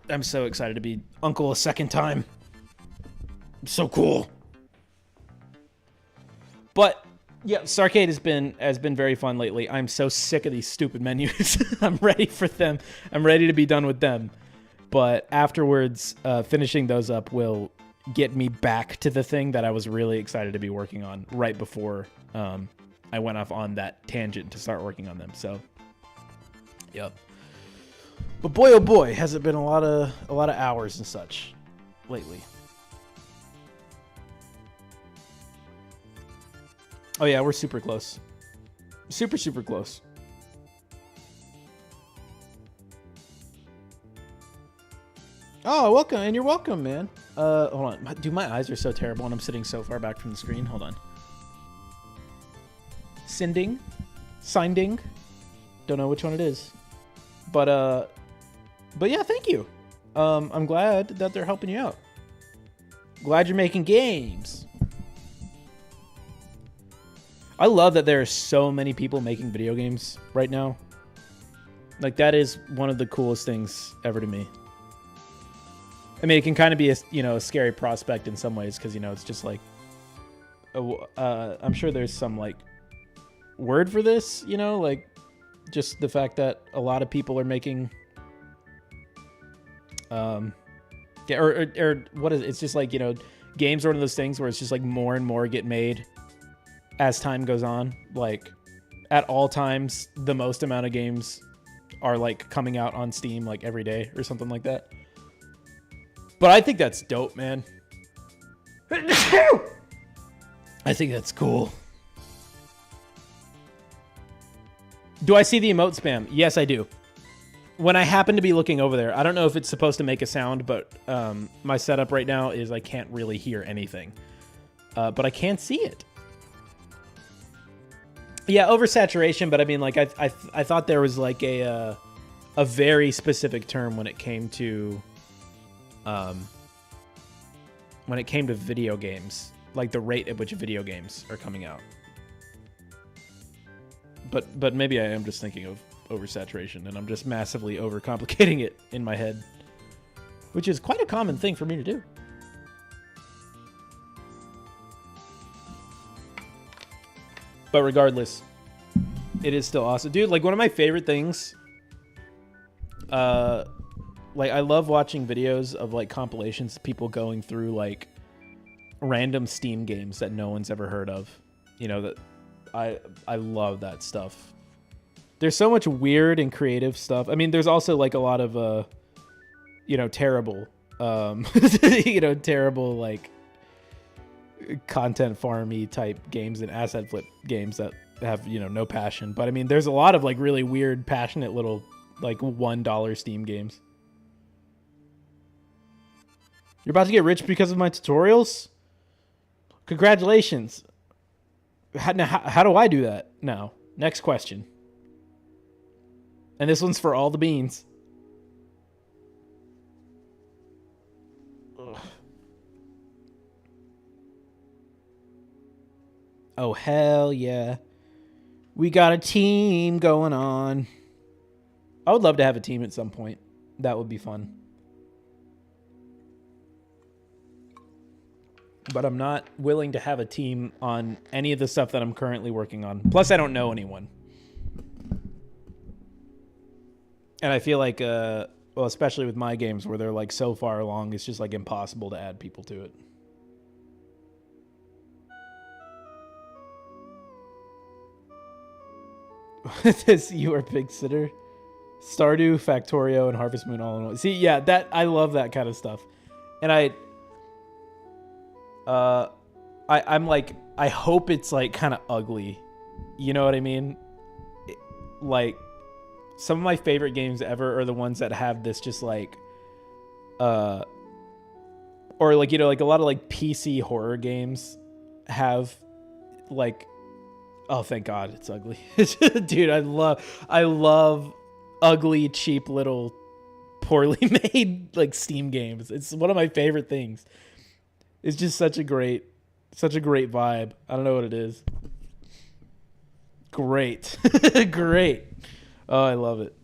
I'm so excited to be uncle a second time. So cool. But yeah, Starcade has been very fun lately. I'm so sick of these stupid menus. I'm ready for them. I'm ready to be done with them. But afterwards, finishing those up will get me back to the thing that I was really excited to be working on right before I went off on that tangent to start working on them. So, yep. But boy, oh boy, has it been a lot of hours and such lately. Oh yeah, we're super close. Super, super close. Oh, welcome, and you're welcome, man. Hold on. Dude, my eyes are so terrible and I'm sitting so far back from the screen. Hold on. Sinding. Sinding. Don't know which one it is. But yeah, thank you. I'm glad that they're helping you out. Glad you're making games. I love that there are so many people making video games right now. Like, that is one of the coolest things ever to me. I mean, it can kind of be a scary prospect in some ways because, it's just like, I'm sure there's some like word for this, like just the fact that a lot of people are making, or what is it? It's just like, games are one of those things where it's just like more and more get made as time goes on. Like at all times, the most amount of games are like coming out on Steam like every day or something like that. But I think that's dope, man. I think that's cool. Do I see the emote spam? Yes, I do. When I happen to be looking over there, I don't know if it's supposed to make a sound, but my setup right now is I can't really hear anything. But I can see it. Yeah, oversaturation, but I mean, like, I thought there was like a very specific term when it came to video games, like the rate at which video games are coming out. But maybe I am just thinking of oversaturation, and I'm just massively overcomplicating it in my head, which is quite a common thing for me to do. But regardless, it is still awesome. Dude, like one of my favorite things, like I love watching videos of like compilations of people going through like random Steam games that no one's ever heard of. That I love that stuff. There's so much weird and creative stuff. I mean, there's also like a lot of terrible terrible like content farmy type games and asset flip games that have no passion. But I mean, there's a lot of like really weird, passionate little like $1 Steam games. You're about to get rich because of my tutorials? Congratulations. How do I do that now? Next question. And this one's for all the beans. Ugh. Oh, hell yeah. We got a team going on. I would love to have a team at some point. That would be fun. But I'm not willing to have a team on any of the stuff that I'm currently working on. Plus, I don't know anyone. And I feel like, well, especially with my games where they're like so far along, it's just like impossible to add people to it. This you are Big Sitter, Stardew, Factorio, and Harvest Moon all in one. See, yeah, that I love that kind of stuff, and I'm like, I hope it's like kind of ugly, you know what I mean? Like, some of my favorite games ever are the ones that have this just like, or like like a lot of like PC horror games have like Oh, thank God, it's ugly, dude. I love ugly, cheap little, poorly made like Steam games. It's one of my favorite things. It's just such a great vibe. I don't know what it is. Great, great. Oh, I love it.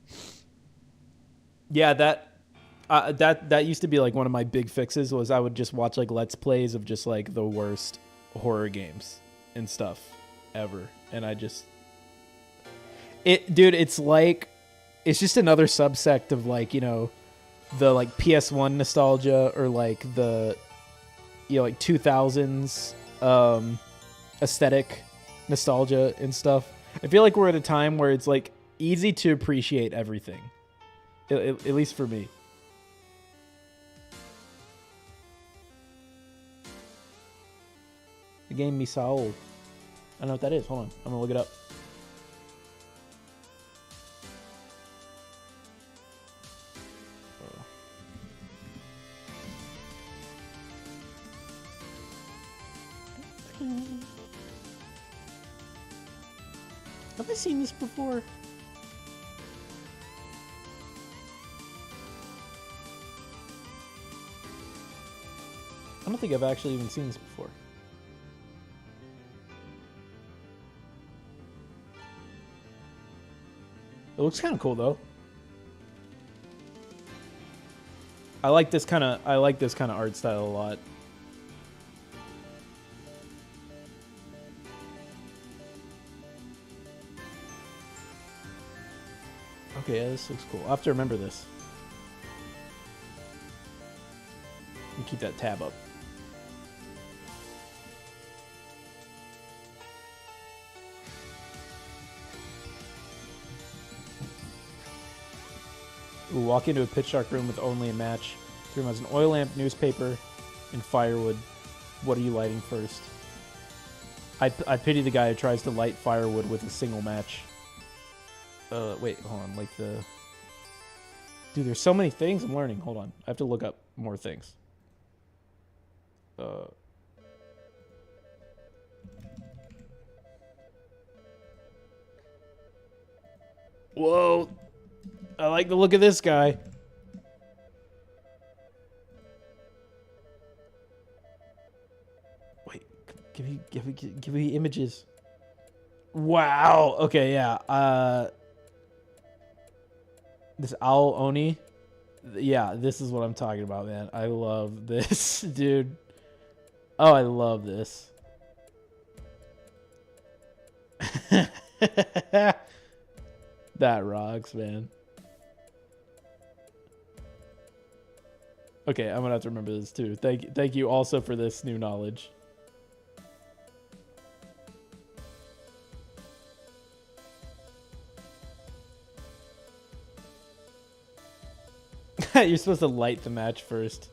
Yeah, that used to be like one of my big fixes was I would just watch like let's plays of just like the worst horror games and stuff ever, and dude, it's like it's just another subsect of like, you know, the like PS1 nostalgia or like the, you know, like 2000s aesthetic nostalgia and stuff. I feel like we're at a time where it's like easy to appreciate everything, at least for me. The game Misao. I don't know what that is. Hold on. I'm going to look it up. Have I seen this before? I don't think I've actually even seen this before. It looks kind of cool though. I like this kind of art style a lot. Okay, yeah, this looks cool. I'll have to remember this. And keep that tab up. Ooh, walk into a pitch dark room with only a match. The room has an oil lamp, newspaper, and firewood. What are you lighting first? I pity the guy who tries to light firewood with a single match. Wait, hold on. Like the... Dude, there's so many things I'm learning. Hold on. I have to look up more things. Whoa. I like the look of this guy. Wait, give me images. Wow. Okay, yeah. This Owl Oni. Yeah, this is what I'm talking about, man. I love this, dude. Oh, I love this. That rocks, man. Okay, I'm gonna have to remember this too. Thank you also for this new knowledge. You're supposed to light the match first.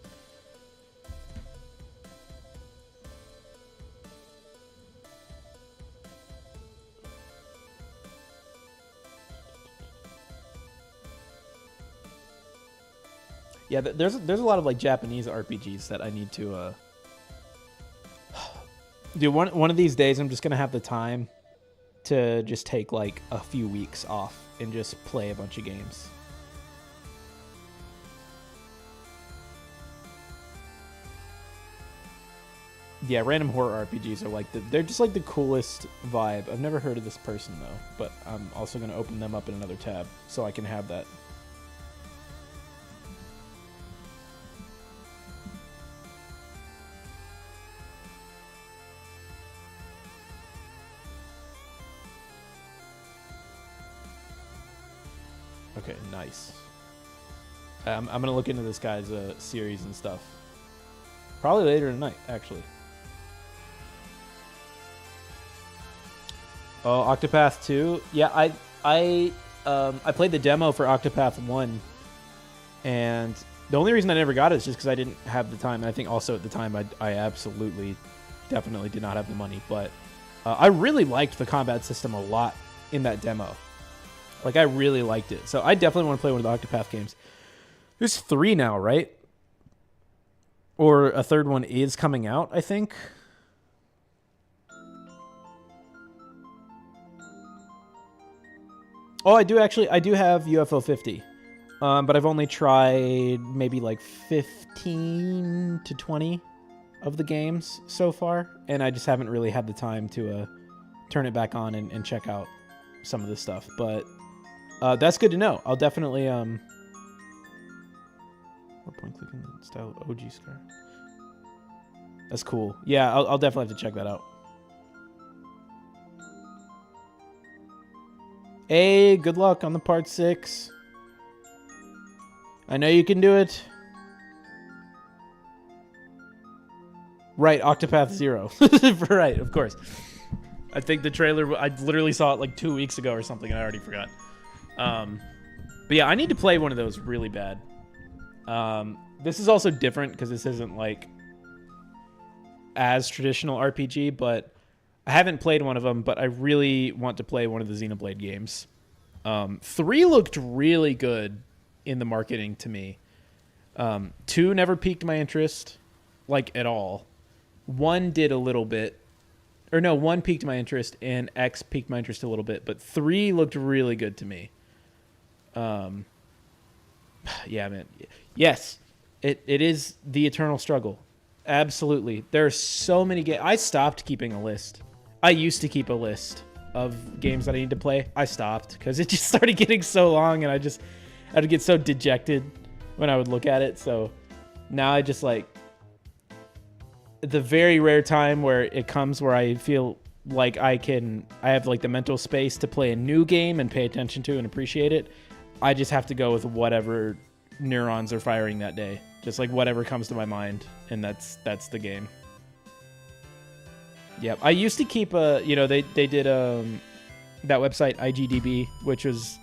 Yeah, there's a lot of like Japanese RPGs that I need to dude, one of these days I'm just gonna have the time to just take like a few weeks off and just play a bunch of games. Yeah, random horror RPGs are like they're just like the coolest vibe. I've never heard of this person though, but I'm also gonna open them up in another tab so I can have that. Okay, nice. I'm gonna look into this guy's series and stuff. Probably later tonight, actually. Oh, Octopath 2. Yeah, I played the demo for Octopath 1, and the only reason I never got it is just because I didn't have the time. I think also at the time I absolutely, definitely did not have the money. But I really liked the combat system a lot in that demo. Like, I really liked it. So I definitely want to play one of the Octopath games. There's 3 now, right? Or a third one is coming out, I think. Oh, I do actually. I do have UFO 50, but I've only tried maybe like 15 to 20 of the games so far, and I just haven't really had the time to turn it back on and check out some of the stuff. But that's good to know. I'll definitely point click in the style of OG Scar. That's cool. Yeah, I'll definitely have to check that out. Hey, good luck on the part 6. I know you can do it. Right, Octopath Zero. Right, of course. I think the trailer, I literally saw it like 2 weeks ago or something, and I already forgot. But yeah, I need to play one of those really bad. This is also different because this isn't like as traditional RPG, but I haven't played one of them, but I really want to play one of the Xenoblade games. 3 looked really good in the marketing to me. 2 never piqued my interest, like, at all. 1 did a little bit. Or no, 1 piqued my interest, and X piqued my interest a little bit, but 3 looked really good to me. Yeah, man. Yes, it is the eternal struggle. Absolutely. There are so many games. I stopped keeping a list. I used to keep a list of games that I need to play. I stopped because it just started getting so long, and I'd get so dejected when I would look at it. So now I just like the very rare time where it comes where I feel like I have like the mental space to play a new game and pay attention to and appreciate it. I just have to go with whatever neurons are firing that day. Just like whatever comes to my mind, and that's the game. Yep. I used to keep they did that website IGDB, which was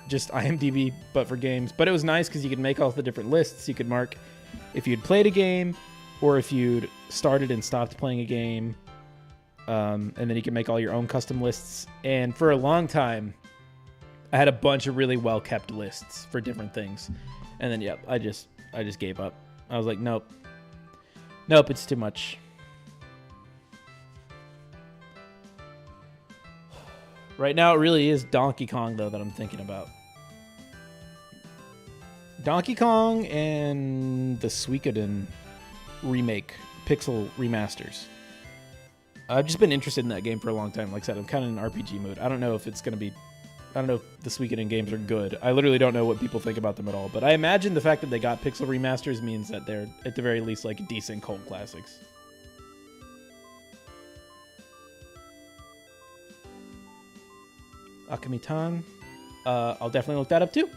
just IMDb but for games. But it was nice because you could make all the different lists. You could mark if you'd played a game or if you'd started and stopped playing a game. And then you can make all your own custom lists. And for a long time, I had a bunch of really well-kept lists for different things. And then, yep, I just gave up. I was like, nope, it's too much. Right now, it really is Donkey Kong, though, that I'm thinking about. Donkey Kong and the Suikoden remake, Pixel remasters. I've just been interested in that game for a long time. Like I said, I'm kind of in an RPG mood. I don't know if the Suikoden games are good. I literally don't know what people think about them at all. But I imagine the fact that they got Pixel remasters means that they're, at the very least, like decent cult classics. Akamitan. I'll definitely look that up too.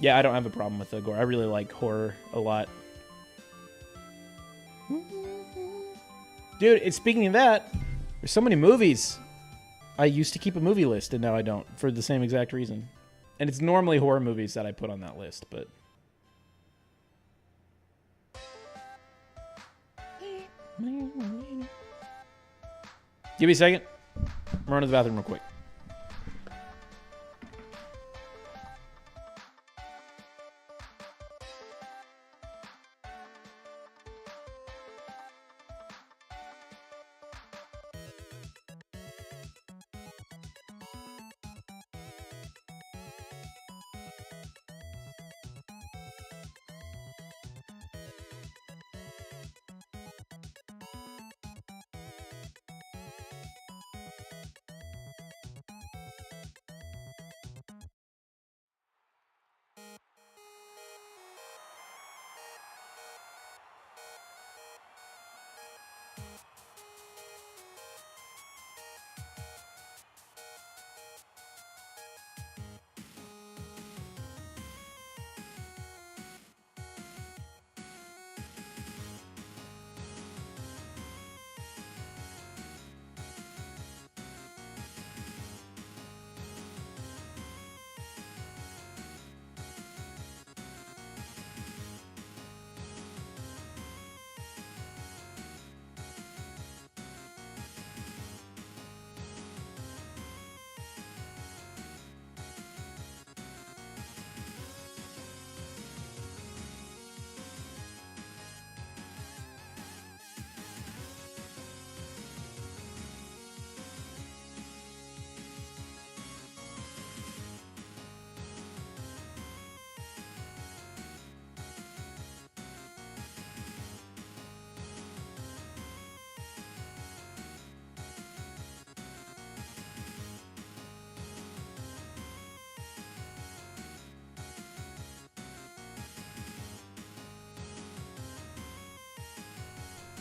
Yeah, I don't have a problem with the gore. I really like horror a lot. Dude, speaking of that, there's so many movies. I used to keep a movie list, and now I don't, for the same exact reason. And it's normally horror movies that I put on that list, but... Give me a second. I'm running to the bathroom real quick.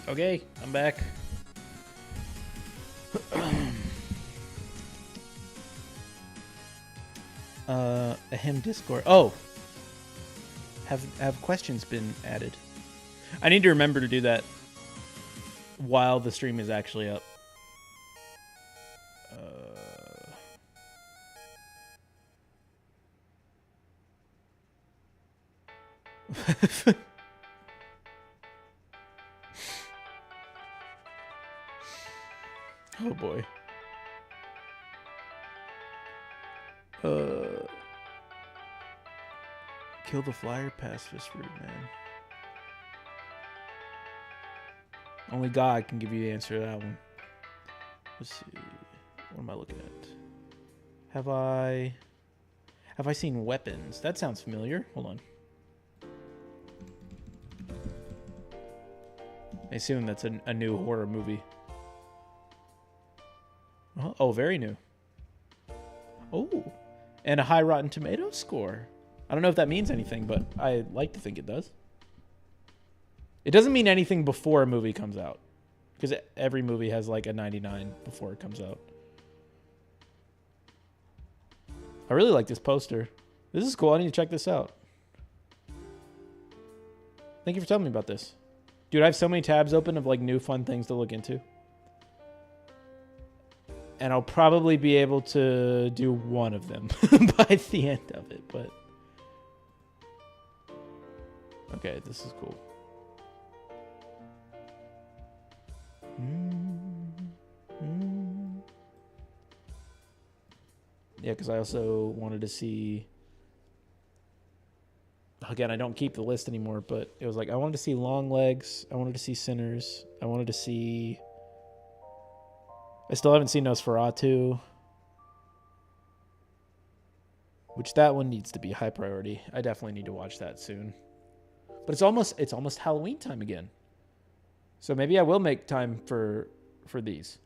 Okay, I'm back. Ahem Discord. Oh, have questions been added? I need to remember to do that while the stream is actually up. Oh boy. Kill the flyer, pacifist route, man. Only God can give you the answer to that one. Let's see. What am I looking at? Have I seen Weapons? That sounds familiar. Hold on. I assume that's a new horror movie. Oh, very new. Oh, and a high Rotten Tomatoes score. I don't know if that means anything, but I like to think it does. It doesn't mean anything before a movie comes out, because every movie has like a 99 before it comes out. I really like this poster. This is cool. I need to check this out. Thank you for telling me about this. Dude, I have so many tabs open of like new fun things to look into. And I'll probably be able to do one of them by the end of it, but... Okay, this is cool. Yeah, because I also wanted to see... Again, I don't keep the list anymore, but it was like, I wanted to see Longlegs, I wanted to see Sinners, I wanted to see... I still haven't seen Nosferatu, which that one needs to be high priority. I definitely need to watch that soon. But it's almost Halloween time again. So maybe I will make time for these.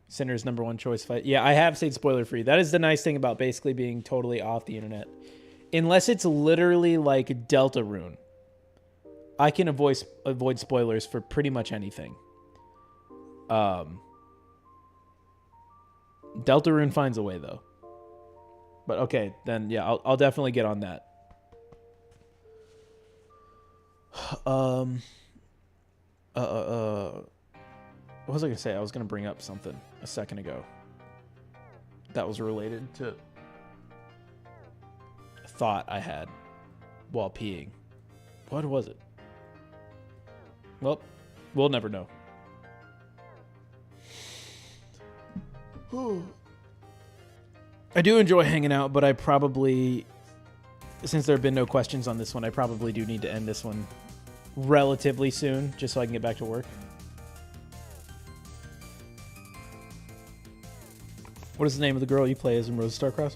Sinner's #1 choice fight. Yeah, I have stayed spoiler free. That is the nice thing about basically being totally off the internet. Unless it's literally like Deltarune, I can avoid spoilers for pretty much anything. Deltarune finds a way though. But okay, then yeah, I'll definitely get on that. What was I gonna say? I was gonna bring up something a second ago that was related to a thought I had while peeing. What was it? Well, we'll never know. I do enjoy hanging out, but I probably, since there have been no questions on this one, I probably do need to end this one relatively soon, just so I can get back to work. What is the name of the girl you play as in Rosa Starcross?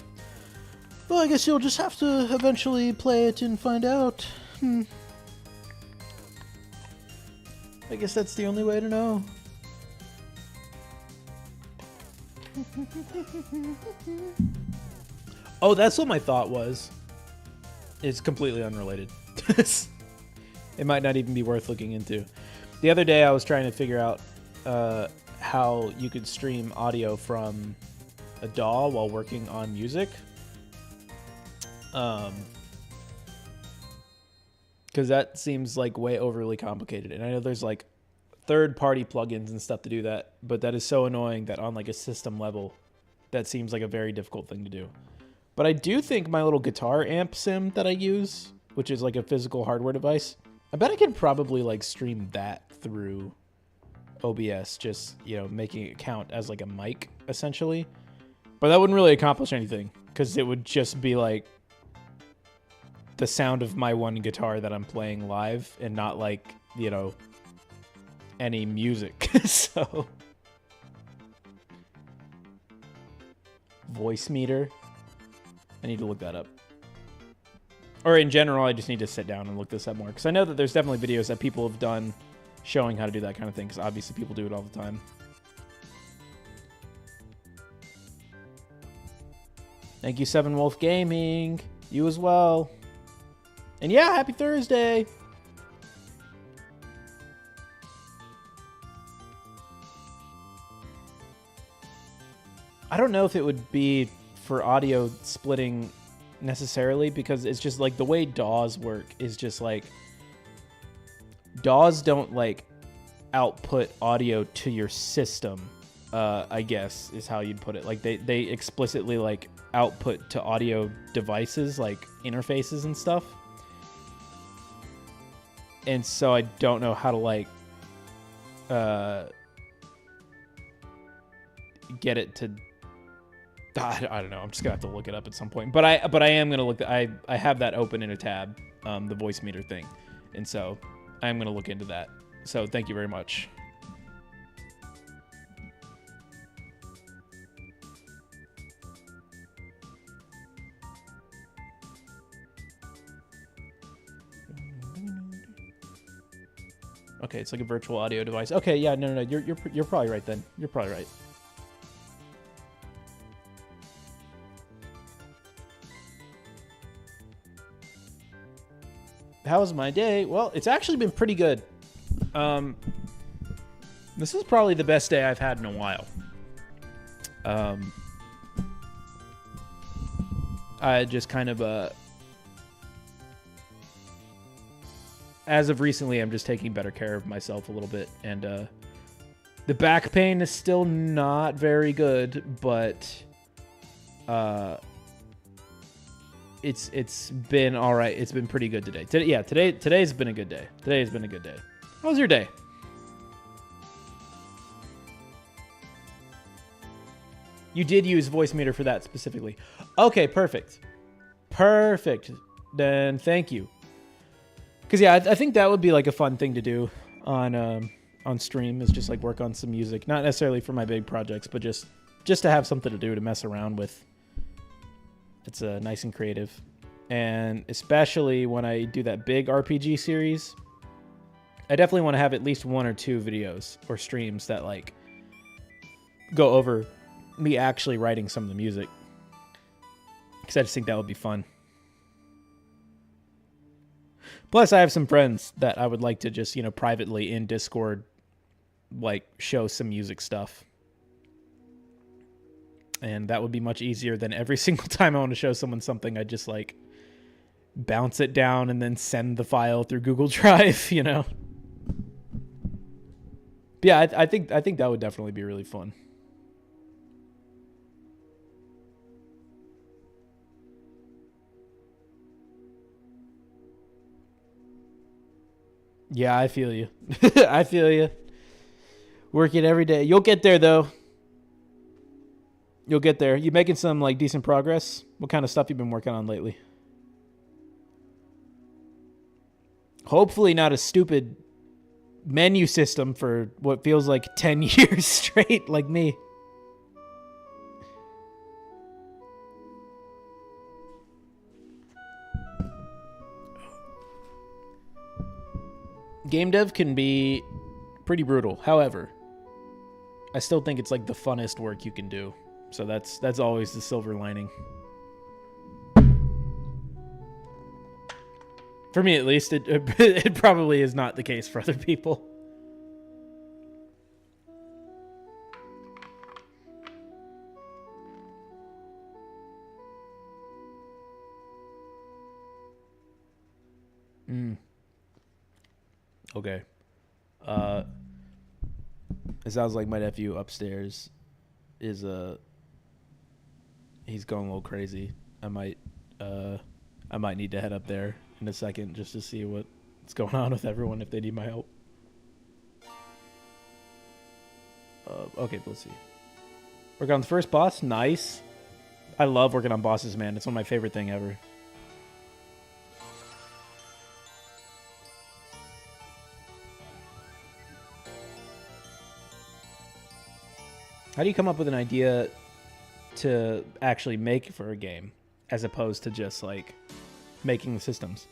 Well, I guess you'll just have to eventually play it and find out. I guess that's the only way to know. Oh, that's what my thought was. It's completely unrelated. It might not even be worth looking into. The other day I was trying to figure out how you could stream audio from a DAW while working on music. Because that seems like way overly complicated. And I know there's like third-party plugins and stuff to do that, but that is so annoying that on like a system level, that seems like a very difficult thing to do. But I do think my little guitar amp sim that I use, which is like a physical hardware device, I bet I could probably like stream that through OBS, just, you know, making it count as like a mic essentially. But that wouldn't really accomplish anything because it would just be like the sound of my one guitar that I'm playing live and not like, you know, any music. So voice meter, I need to look that up. Or in general, I just need to sit down and look this up more because I know that there's definitely videos that people have done showing how to do that kind of thing because obviously people do it all the time. Thank you, Seven Wolf Gaming. You as well. And yeah, happy Thursday. I don't know if it would be for audio splitting necessarily, because it's just like the way DAWs work is just like DAWs don't like output audio to your system, I guess is how you'd put it. Like they explicitly like output to audio devices like interfaces and stuff. And so I don't know how to like get it to I don't know. I'm just gonna have to look it up at some point. But I am gonna look. I have that open in a tab, the Voicemeeter thing, and so I am gonna look into that. So thank you very much. Okay, it's like a virtual audio device. Okay, yeah, no. You're probably right then. You're probably right. How was my day? Well, it's actually been pretty good. This is probably the best day I've had in a while. I just kind of as of recently, I'm just taking better care of myself a little bit, and the back pain is still not very good, but it's been all right. It's been pretty good today. Today's been a good day. Today's been a good day. How was your day? You did use Voicemeeter for that specifically. Okay, perfect. Perfect. Then thank you. Because yeah, I think that would be like a fun thing to do on stream, is just like work on some music. Not necessarily for my big projects, but just to have something to do to mess around with. It's nice and creative. And especially when I do that big RPG series, I definitely want to have at least 1 or 2 videos or streams that like go over me actually writing some of the music. Because I just think that would be fun. Plus, I have some friends that I would like to just, privately in Discord, like, show some music stuff. And that would be much easier than every single time I want to show someone something, I just, like, bounce it down and then send the file through Google Drive, But yeah, I think that would definitely be really fun. Yeah, I feel you. I feel you. Work it every day. You'll get there, though. You'll get there. You making some like decent progress? What kind of stuff you been working on lately? Hopefully not a stupid menu system for what feels like 10 years straight, like me. Game dev can be pretty brutal. However, I still think it's like the funnest work you can do. So that's always the silver lining. For me, at least, it probably is not the case for other people. Okay. It sounds like my nephew upstairs is he's going a little crazy. I might need to head up there in a second just to see what's going on with everyone, if they need my help. Okay, let's see. Work on the first boss. Nice. I love working on bosses, man. It's one of my favorite thing ever. How do you come up with an idea to actually make for a game as opposed to just like making the systems?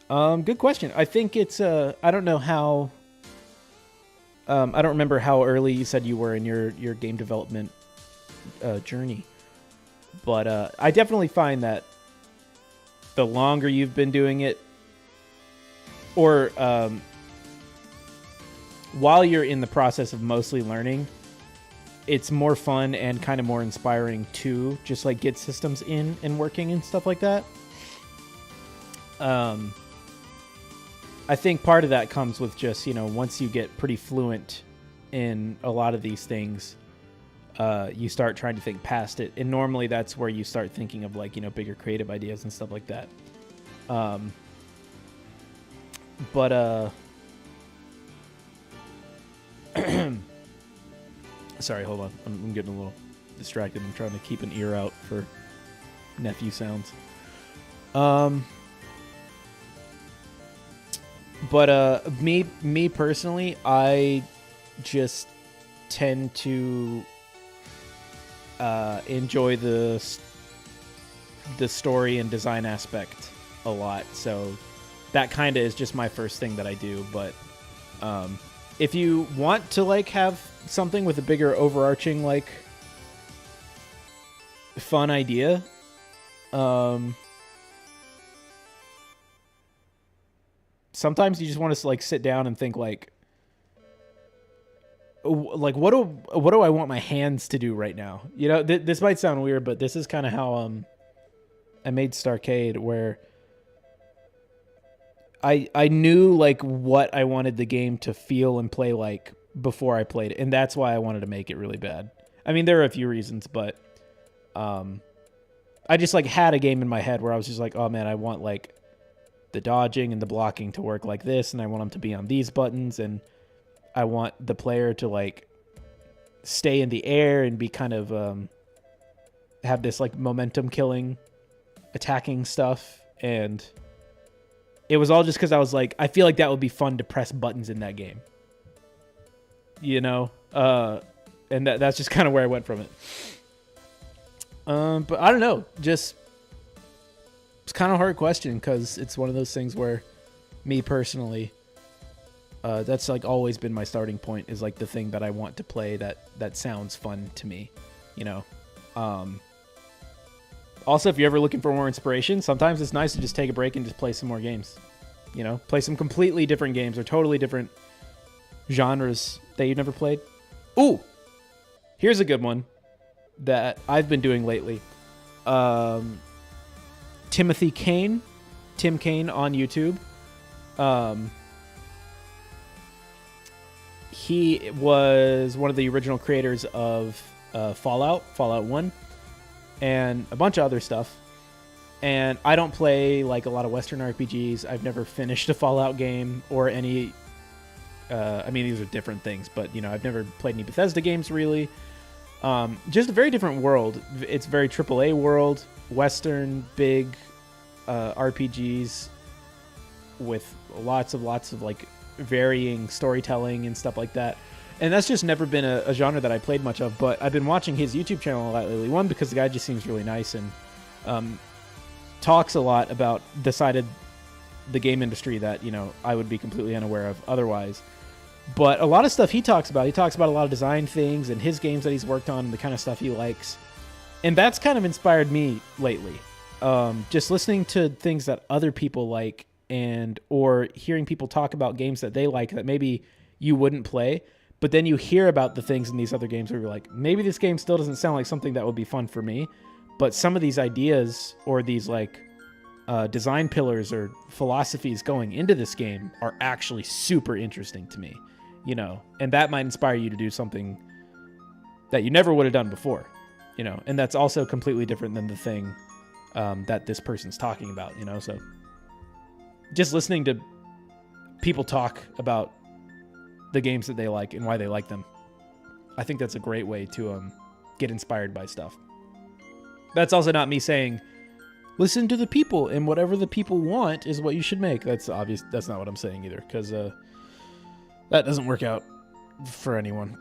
Good question. I think it's I don't know how I don't remember how early you said you were in your game development journey. But I definitely find that the longer you've been doing it, or while you're in the process of mostly learning, it's more fun and kind of more inspiring to just like get systems in and working and stuff like that. I think part of that comes with just, once you get pretty fluent in a lot of these things, you start trying to think past it. And normally that's where you start thinking of like, bigger creative ideas and stuff like that. Sorry, hold on. I'm getting a little distracted. I'm trying to keep an ear out for nephew sounds. Me personally, I just tend to enjoy the story and design aspect a lot. So that kind of is just my first thing that I do. But if you want to like have something with a bigger overarching like fun idea, sometimes you just want to like sit down and think like what do I want my hands to do right now? This might sound weird, but this is kind of how I made Starcade, where I knew like what I wanted the game to feel and play like before I played it, and that's why I wanted to make it really bad. I mean, there are a few reasons, but I just like had a game in my head where I was just like, oh man, I want like the dodging and the blocking to work like this, and I want them to be on these buttons, and I want the player to like stay in the air and be kind of have this like momentum killing attacking stuff. And it was all just because I was like, I feel like that would be fun to press buttons in that game, and that's just kind of where I went from it. But I don't know, just it's kind of a hard question because it's one of those things where me personally, that's like always been my starting point, is like the thing that I want to play that sounds fun to me, Also, if you're ever looking for more inspiration, sometimes it's nice to just take a break and just play some more games. Play some completely different games or totally different genres that you've never played. Ooh, here's a good one that I've been doing lately. Timothy Kane, Tim Kane on YouTube. He was one of the original creators of Fallout 1, and a bunch of other stuff. And I don't play like a lot of Western RPGs. I've never finished a Fallout game or any. I mean, these are different things, but I've never played any Bethesda games really. Just a very different world. It's very AAA world, Western, big RPGs with lots of like varying storytelling and stuff like that. And that's just never been a genre that I played much of, but I've been watching his YouTube channel a lot lately. One, because the guy just seems really nice and talks a lot about the side of the game industry that, I would be completely unaware of otherwise. But a lot of stuff he talks about a lot of design things and his games that he's worked on and the kind of stuff he likes. And that's kind of inspired me lately. Just listening to things that other people like or hearing people talk about games that they like that maybe you wouldn't play, but then you hear about the things in these other games where you're like, maybe this game still doesn't sound like something that would be fun for me, but some of these ideas or these like design pillars or philosophies going into this game are actually super interesting to me, and that might inspire you to do something that you never would have done before, and that's also completely different than the thing that this person's talking about, so just listening to people talk about the games that they like and why they like them, I think that's a great way to get inspired by stuff. That's also not me saying listen to the people and whatever the people want is what you should make. That's obvious. That's not what I'm saying either, because that doesn't work out for anyone.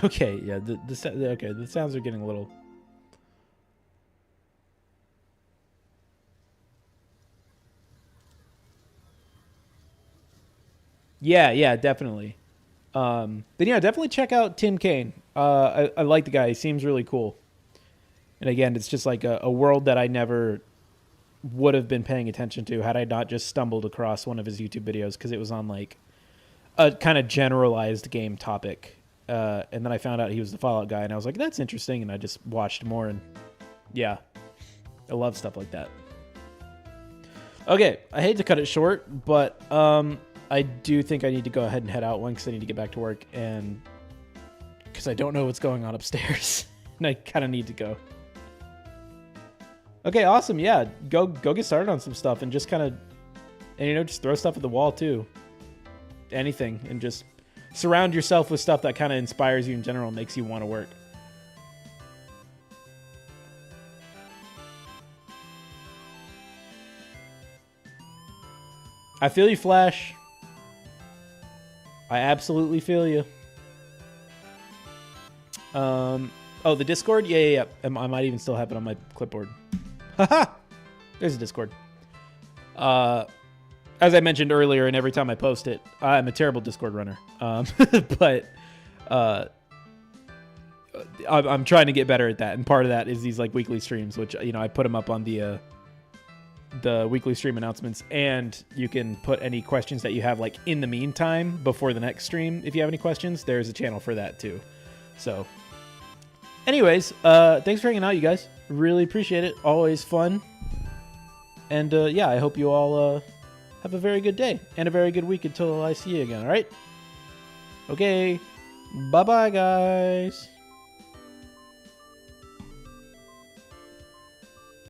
Okay, yeah. The sounds are getting a little. Yeah, definitely. Then yeah, definitely check out Tim Kaine. I like the guy. He seems really cool. And again, it's just like a world that I never would have been paying attention to had I not just stumbled across one of his YouTube videos because it was on like a kind of generalized game topic. And then I found out he was the Fallout guy, and I was like, that's interesting. And I just watched more, and yeah, I love stuff like that. Okay, I hate to cut it short, but I do think I need to go ahead and head out one because I need to get back to work, and because I don't know what's going on upstairs, and I kind of need to go. Okay, awesome. Yeah, go get started on some stuff, and just kind of, and just throw stuff at the wall too. Anything, and just surround yourself with stuff that kind of inspires you in general, and makes you want to work. I feel you, Flash. I absolutely feel you. Oh, the Discord? Yeah. I might even still have it on my clipboard. Haha! There's a Discord. As I mentioned earlier, and every time I post it, I'm a terrible Discord runner. But I'm trying to get better at that, and part of that is these like weekly streams, which I put them up on the weekly stream announcements, and you can put any questions that you have like in the meantime before the next stream. If you have any questions, there's a channel for that too. So anyways, thanks for hanging out, you guys. Really appreciate it. Always fun. And yeah, I hope you all have a very good day and a very good week until I see you again. All right. Okay. Bye-bye, guys.